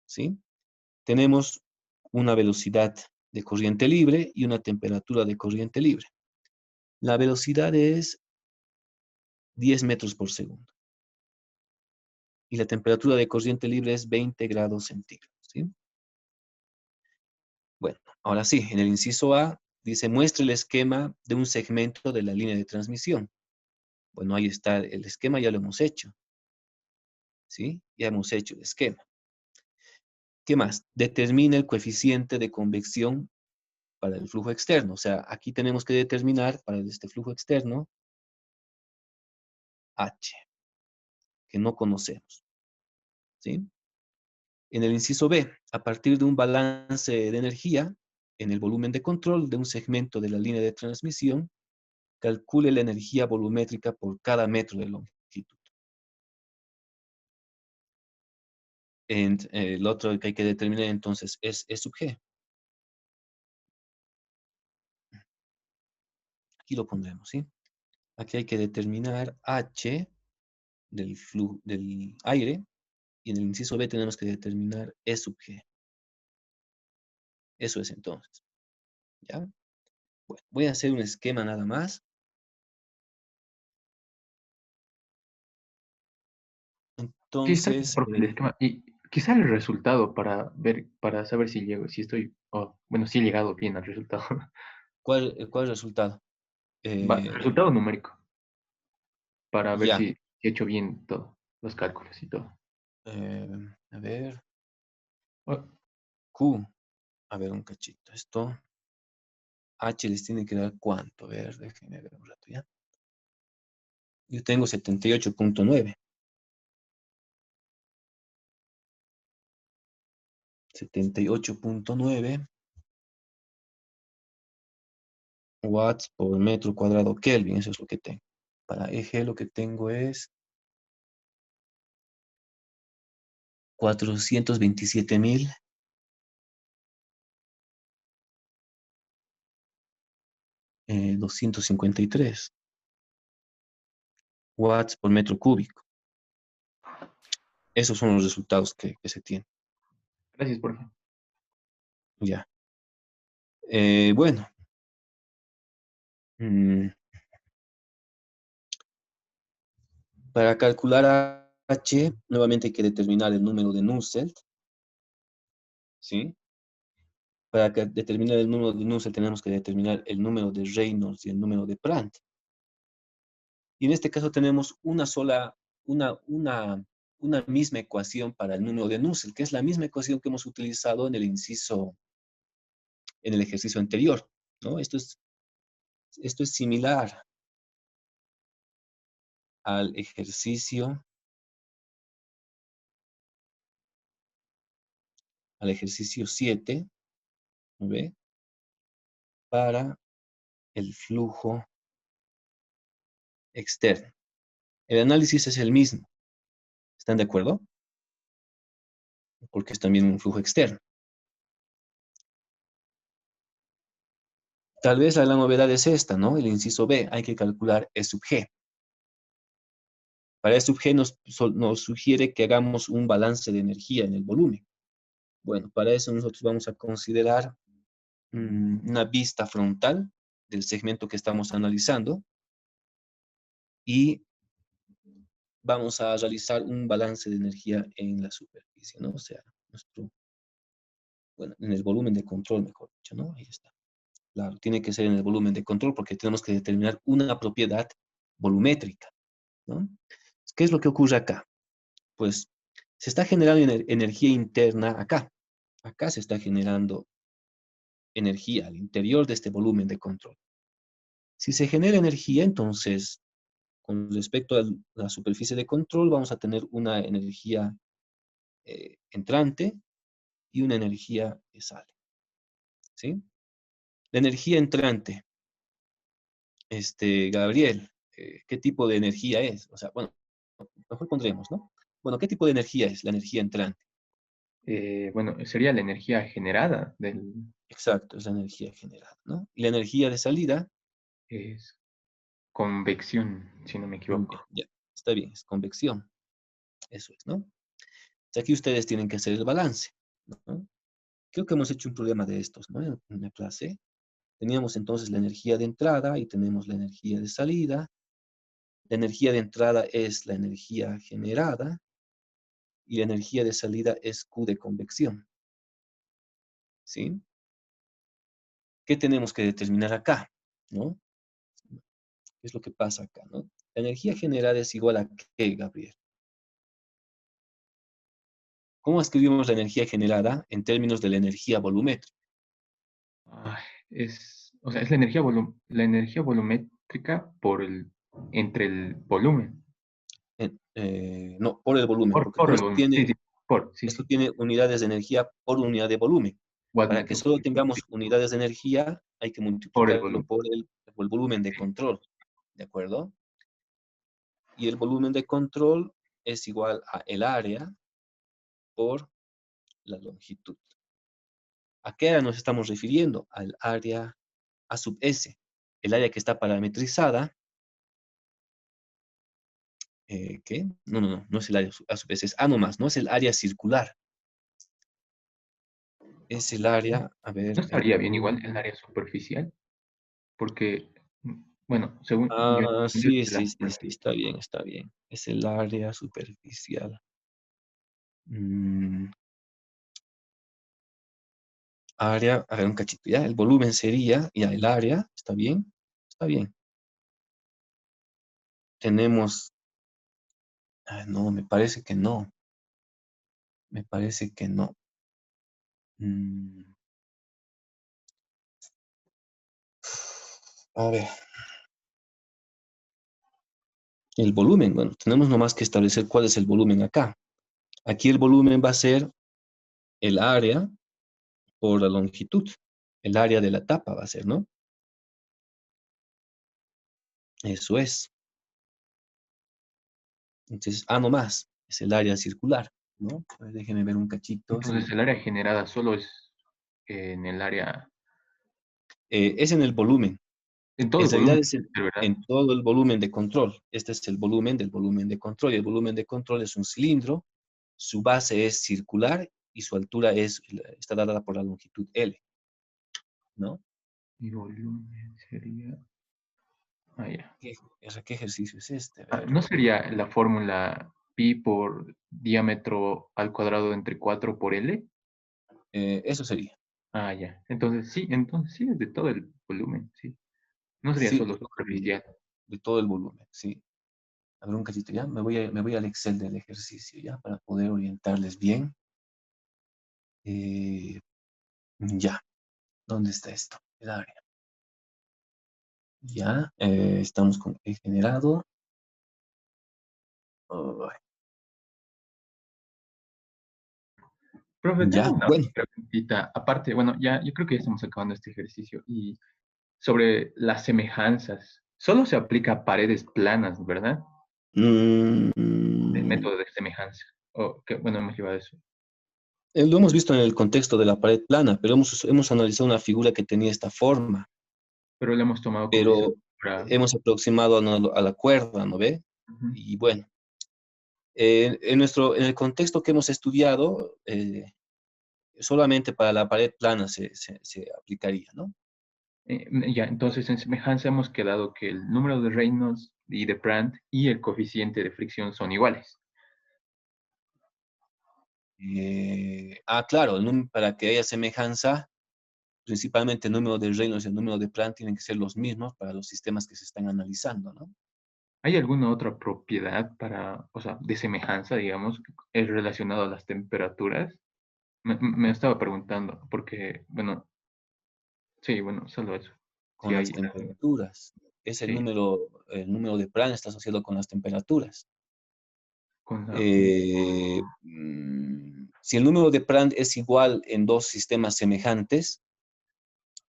¿sí? Tenemos una velocidad de corriente libre y una temperatura de corriente libre. La velocidad es 10 metros por segundo. Y la temperatura de corriente libre es 20 grados centígrados, ¿sí? Bueno, ahora sí, en el inciso A dice, muestre el esquema de un segmento de la línea de transmisión. Bueno, ahí está el esquema, ya lo hemos hecho, ¿sí? Ya hemos hecho el esquema. ¿Qué más? Determina el coeficiente de convección para el flujo externo. O sea, aquí tenemos que determinar para este flujo externo H, que no conocemos, ¿sí? En el inciso B, a partir de un balance de energía en el volumen de control de un segmento de la línea de transmisión, calcule la energía volumétrica por cada metro de longitud. El otro que hay que determinar entonces es E sub G. Aquí lo pondremos, ¿sí? Aquí hay que determinar H del aire, y en el inciso B tenemos que determinar E sub G. Eso es entonces, ¿ya? Bueno, voy a hacer un esquema nada más. Sí, está bien, Entonces, profe, el esquema. Y quizá el resultado para ver, para saber si llego, si estoy, bueno, si he llegado bien al resultado. ¿cuál resultado? Resultado numérico, para ver Ya. si he hecho bien todo, los cálculos y todo. A ver, Oh, Q. A ver, un cachito. Esto, H les tiene que dar cuánto. A ver, déjenme ver un rato, ¿ya? Yo tengo 78.9. 78.9 watts por metro cuadrado Kelvin. Eso es lo que tengo. Para eje lo que tengo es 427.000 253 watts por metro cúbico. Esos son los resultados que se tienen. gracias, profe. Ya. Bueno. Para calcular H, nuevamente hay que determinar el número de Nusselt, ¿sí? Para determinar el número de Nusselt tenemos que determinar el número de Reynolds y el número de Prandtl. Y en este caso tenemos una misma ecuación para el número de Nusselt, que es la misma ecuación que hemos utilizado en el ejercicio anterior, ¿no? Esto es similar al ejercicio 7, ¿no ve? Para el flujo externo. El análisis es el mismo. ¿Están de acuerdo? Porque es también un flujo externo. Tal vez la novedad es esta, ¿no? El inciso B, hay que calcular E sub G. Para E sub G nos sugiere que hagamos un balance de energía en el volumen. Bueno, para eso nosotros vamos a considerar una vista frontal del segmento que estamos analizando y vamos a realizar un balance de energía en la superficie, ¿no? O sea, en el volumen de control, mejor dicho, ¿no? Ahí está. Claro, tiene que ser en el volumen de control porque tenemos que determinar una propiedad volumétrica, ¿no? ¿Qué es lo que ocurre acá? Pues se está generando energía interna acá. Acá se está generando energía al interior de este volumen de control. Si se genera energía, entonces, con respecto a la superficie de control, vamos a tener una energía entrante y una energía que sale, ¿sí? La energía entrante, Gabriel, ¿qué tipo de energía es? O sea, bueno, mejor pondremos, ¿no? Bueno, ¿qué tipo de energía es la energía entrante? Bueno, sería la energía generada Exacto, es la energía generada, ¿no? Y la energía de salida, es convección, si no me equivoco. ya, está bien, es convección. Eso es, ¿no? O sea, aquí ustedes tienen que hacer el balance, ¿no? Creo que hemos hecho un problema de estos, ¿no? En la clase. Teníamos entonces la energía de entrada y tenemos la energía de salida. La energía de entrada es la energía generada y la energía de salida es Q de convección. ¿Sí? ¿Qué tenemos que determinar acá? ¿No? ¿Qué es lo que pasa acá? ¿No? La energía generada es igual a ¿qué, Gabriel? ¿Cómo escribimos la energía generada en términos de la energía volumétrica? Ay, o sea, es la energía volumétrica entre el volumen. No, por el volumen, porque Por el volumen. Sí, sí, esto sí. tiene unidades de energía por unidad de volumen. Para que Wattmetro, solo sí, tengamos unidades de energía, hay que por el multiplicarlo volumen. por el volumen de control. ¿De acuerdo? Y el volumen de control es igual a el área por la longitud. ¿A qué área nos estamos refiriendo? Al área A sub S, el área que está parametrizada. ¿Qué? No es el área A sub S, es A nomás, no es el área circular. Es el área, a ver. ¿No estaría bien igual el área superficial? Porque, bueno, según yo entiendo Sí, que la sí, sí, sí, está bien, está bien. Es el área superficial. Área, a ver, un cachito, ya. El volumen sería, ya, el área, ¿está bien? Está bien. Tenemos, no, me parece que no. Me parece que no. A ver. El volumen, bueno, tenemos nomás que establecer cuál es el volumen acá. Aquí el volumen va a ser el área por la longitud. El área de la tapa va a ser, ¿no? Eso es. Entonces, nomás, es el área circular, ¿no? A ver, déjenme ver un cachito. Entonces el área generada solo es en el área, Es en el volumen. en todo En el realidad volumen, es ¿verdad? en todo el volumen de control. Este es el volumen del volumen de control. Y el volumen de control es un cilindro. Su base es circular y su altura está dada por la longitud L, ¿no? Y volumen sería, ya. ¿Qué ejercicio es este? A ver. ¿No sería la fórmula pi por diámetro al cuadrado entre 4 por L? Eso sería. Ya. Entonces sí, es de todo el volumen, sí. No sería Sí, solo superficial. de todo el volumen, sí. A ver, un cachito, ¿ya? Me voy al Excel del ejercicio, ¿ya? Para poder orientarles bien. Ya. ¿Dónde está esto? El área. Ya. Estamos con el generado. Oh, Profe, tengo ya, una bueno. preguntita. Aparte, bueno, ya, yo creo que ya estamos acabando este ejercicio. Y sobre las semejanzas, solo se aplica a paredes planas, ¿verdad? El Mm, método de semejanza. Bueno, hemos llevado eso. Lo hemos visto en el contexto de la pared plana, pero hemos analizado una figura que tenía esta forma, Pero le hemos tomado como si pero fuera. hemos aproximado a la cuerda, ¿no ve? Ujú. Y bueno, en el contexto que hemos estudiado, solamente para la pared plana se aplicaría, ¿no? Ya, entonces en semejanza hemos quedado que el número de Reynolds y de Brandt y el coeficiente de fricción son iguales. Claro, para que haya semejanza, principalmente el número de Reynolds y el número de Planck tienen que ser los mismos para los sistemas que se están analizando, ¿no? ¿Hay alguna otra propiedad o sea, de semejanza, digamos, es relacionado a las temperaturas? Me estaba preguntando, porque, bueno, sí, bueno, solo eso. Con Sí, las hay, temperaturas. Es sí, el número de Planck está asociado con las temperaturas. con la, Si el número de Planck es igual en dos sistemas semejantes,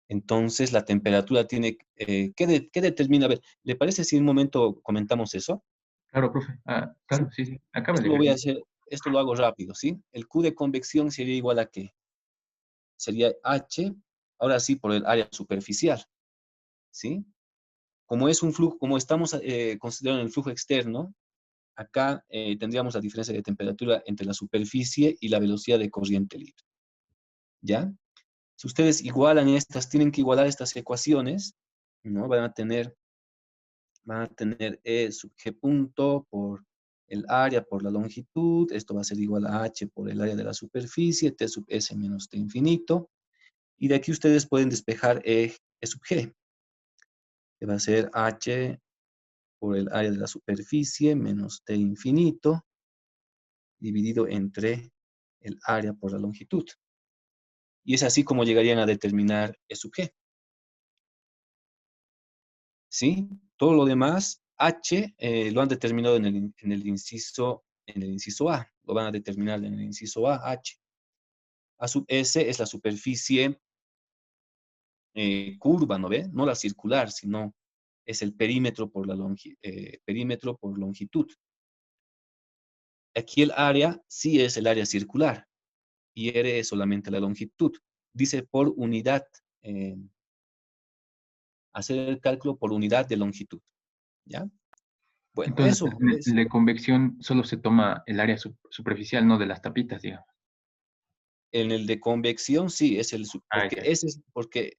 entonces la temperatura tiene, ¿qué determina? A ver, ¿le parece si en un momento comentamos eso? claro, profe. ¿Sí? Claro, sí, sí. Acaba el Esto lo voy a ejercicio. hacer, esto lo hago rápido, ¿sí? El Q de convección sería igual a ¿qué? Sería H, ahora sí, por el área superficial, ¿sí? Como es un flujo, como estamos considerando el flujo externo, acá tendríamos la diferencia de temperatura entre la superficie y la velocidad de corriente libre, ¿ya? Si ustedes igualan estas, tienen que igualar estas ecuaciones, ¿no? Van a tener E sub G punto por el área por la longitud, esto va a ser igual a H por el área de la superficie, T sub S menos T infinito, y de aquí ustedes pueden despejar E sub G, que va a ser H por el área de la superficie menos T infinito, dividido entre el área por la longitud. Y es así como llegarían a determinar E sub G. ¿Sí? Todo lo demás, H, lo han determinado en el inciso A. Lo van a determinar en el inciso A, H. A sub S es la superficie curva, ¿no ve? No la circular, sino es el perímetro por longitud. Aquí el área sí es el área circular y R es solamente la longitud. Dice por unidad, hacer el cálculo por unidad de longitud, ¿ya? Bueno, Entonces, eso en es. el de convección solo se toma el área superficial, no de las tapitas, digamos. En el de convección sí es Ah, porque ya. ese es, porque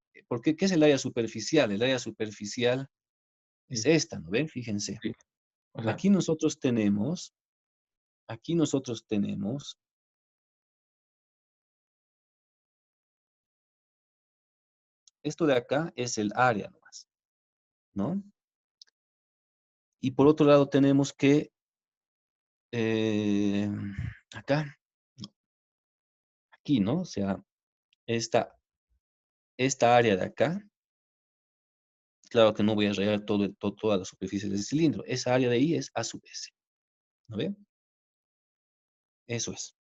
¿qué es el área superficial? El área superficial es esta, ¿no ven? Fíjense. Sí. O sea, Aquí nosotros tenemos, esto de acá es el área nomás, ¿no? Y por otro lado tenemos que, eh, acá, aquí, ¿no? O sea, esta área de acá, claro que no voy a rayar toda la superficie del cilindro. Esa área de ahí es A sub S, ¿no ven? Eso es.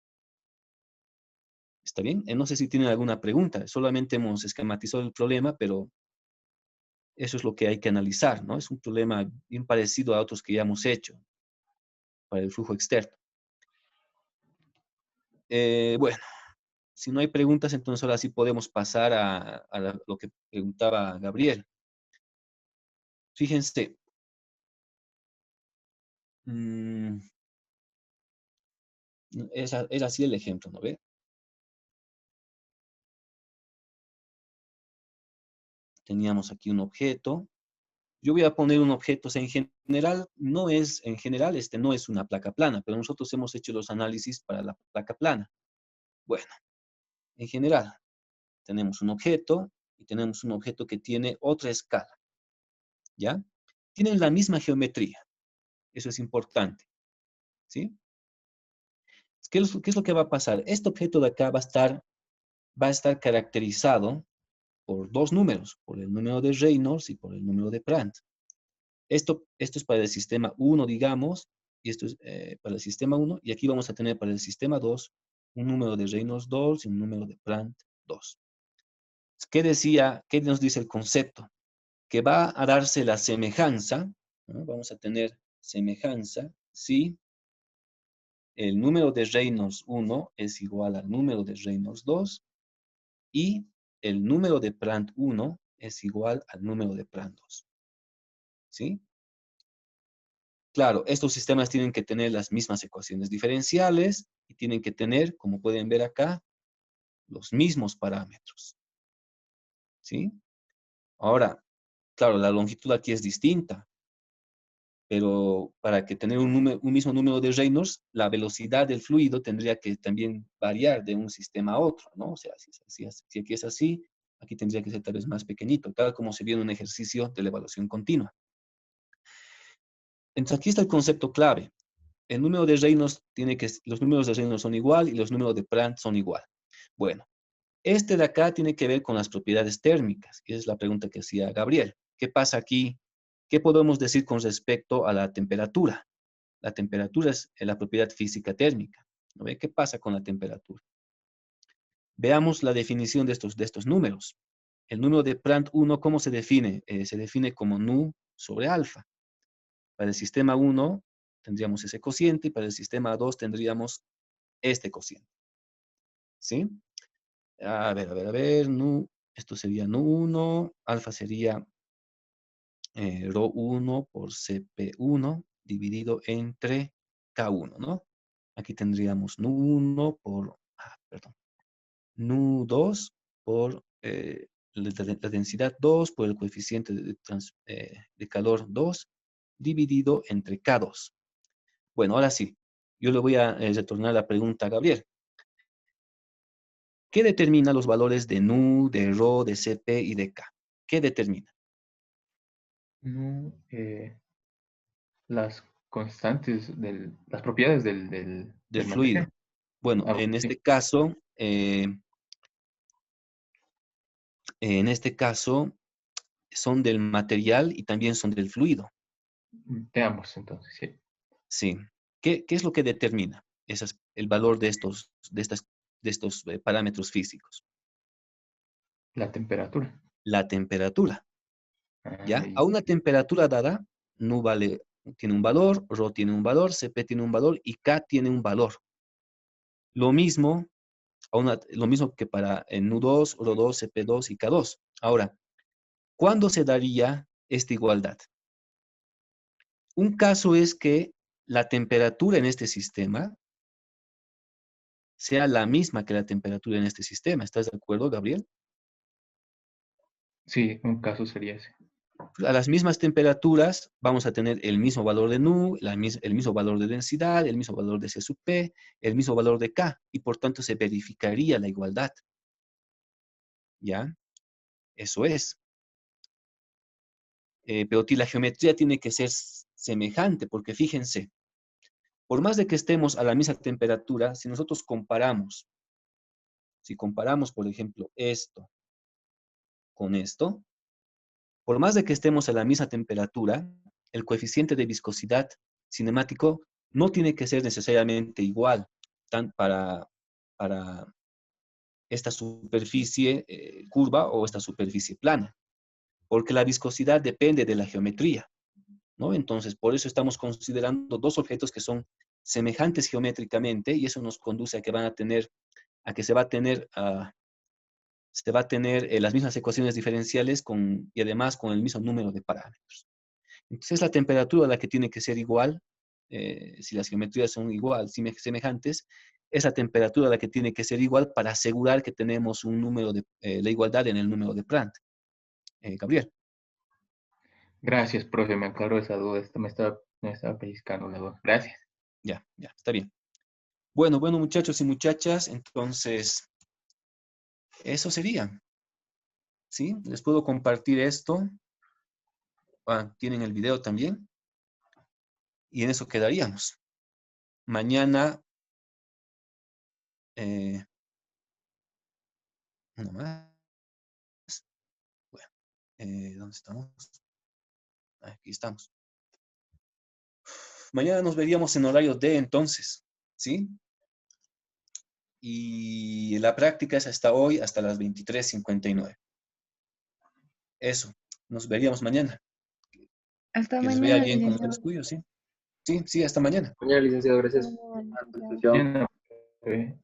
¿Está bien? No sé si tienen alguna pregunta. Solamente hemos esquematizado el problema, pero eso es lo que hay que analizar, ¿no? Es un problema bien parecido a otros que ya hemos hecho para el flujo externo. Bueno, si no hay preguntas, entonces ahora sí podemos pasar a lo que preguntaba Gabriel. Fíjense. mm, era así el ejemplo, ¿no ve? Teníamos aquí un objeto. Yo voy a poner un objeto, o sea, en general, no es una placa plana, pero nosotros hemos hecho los análisis para la placa plana. Bueno, en general, tenemos un objeto y tenemos un objeto que tiene otra escala, ¿ya? Tienen la misma geometría, eso es importante, ¿sí? ¿Qué es lo que va a pasar? Este objeto de acá va a estar caracterizado por dos números, por el número de Reynolds y por el número de Prandtl. Esto es para el sistema 1, digamos, y esto es para el sistema 1, y aquí vamos a tener para el sistema 2 un número de Reynolds 2 y un número de Prandtl 2. ¿Qué nos dice el concepto? Que va a darse la semejanza, ¿no? Vamos a tener semejanza si el número de Reynolds 1 es igual al número de Reynolds 2 y el número de Prandtl 1 es igual al número de Prandtl 2. ¿Sí? Claro, estos sistemas tienen que tener las mismas ecuaciones diferenciales y tienen que tener, como pueden ver acá, los mismos parámetros. ¿Sí? Ahora, claro, la longitud aquí es distinta, pero para que tener un mismo número de Reynolds, la velocidad del fluido tendría que también variar de un sistema a otro, ¿no? O sea, si aquí es así, aquí tendría que ser tal vez más pequeñito, tal como se vio en un ejercicio de la evaluación continua. Entonces, aquí está el concepto clave. El número de Reynolds los números de Reynolds son igual y los números de Prandtl son igual. Bueno, este de acá tiene que ver con las propiedades térmicas, y esa es la pregunta que hacía Gabriel. ¿Qué pasa aquí? ¿Qué podemos decir con respecto a la temperatura? La temperatura es la propiedad física térmica, ¿no ve? ¿Qué pasa con la temperatura? Veamos la definición de estos números. El número de Prandtl 1, ¿cómo se define? Se define como nu sobre alfa. Para el sistema 1 tendríamos ese cociente y para el sistema 2 tendríamos este cociente. ¿Sí? A ver, esto sería nu1, alfa sería ρ1 por Cp1 dividido entre K1, ¿no? Aquí tendríamos nu1 por, nu2 por la densidad 2 por el coeficiente de calor 2 dividido entre K2. Bueno, ahora sí, yo le voy a retornar la pregunta a Gabriel. ¿Qué determina los valores de nu, de ρ, de Cp y de K? ¿Qué determina? no, las constantes, las propiedades Del del fluido. material. Bueno, Ah, sí. En este caso son del material y también son del fluido. De ambos, entonces, sí. Sí. ¿Qué es lo que determina el valor de estos parámetros físicos? La temperatura. La temperatura. Ah, ¿Ya? A una temperatura dada, nu vale tiene un valor, Rho tiene un valor, CP tiene un valor y K tiene un valor. Lo mismo, lo mismo que para Nu2, Rho2, CP2 y K2. Ahora, ¿cuándo se daría esta igualdad? Un caso es que la temperatura en este sistema sea la misma que la temperatura en este sistema. ¿Estás de acuerdo, Gabriel? Sí, un caso sería ese. A las mismas temperaturas vamos a tener el mismo valor de Nu, el mismo valor de densidad, el mismo valor de C sub P, el mismo valor de K, y por tanto se verificaría la igualdad. ¿Ya? Eso es. Pero la geometría tiene que ser semejante, porque fíjense, por más de que estemos a la misma temperatura, si nosotros comparamos, por ejemplo, esto con esto, por más de que estemos a la misma temperatura, el coeficiente de viscosidad cinemático no tiene que ser necesariamente igual para esta superficie curva o esta superficie plana, porque la viscosidad depende de la geometría, ¿no? Entonces, por eso estamos considerando dos objetos que son semejantes geométricamente y eso nos conduce a que se va a tener las mismas ecuaciones diferenciales y además con el mismo número de parámetros. Entonces, es la temperatura la que tiene que ser igual, si las geometrías son igual, semejantes, es la temperatura la que tiene que ser igual para asegurar que tenemos un número la igualdad en el número de Prandtl. Gabriel. Gracias, profe, me aclaró esa duda. Esto me estaba pellizcando la duda. Gracias. Ya, está bien. Bueno, muchachos y muchachas, entonces, eso sería. ¿Sí? Les puedo compartir esto. Tienen el video también. Y en eso quedaríamos. Mañana, uno más. Bueno, ¿dónde estamos? Aquí estamos. Mañana nos veríamos en horario D entonces, ¿sí? Y la práctica es hasta hoy, hasta las 23:59. Eso, nos veríamos mañana. Hasta Que les vaya mañana, bien con el licenciado. estudio, ¿sí? Sí, hasta mañana. Mañana, licenciado, gracias. Bueno, Atención. Bien,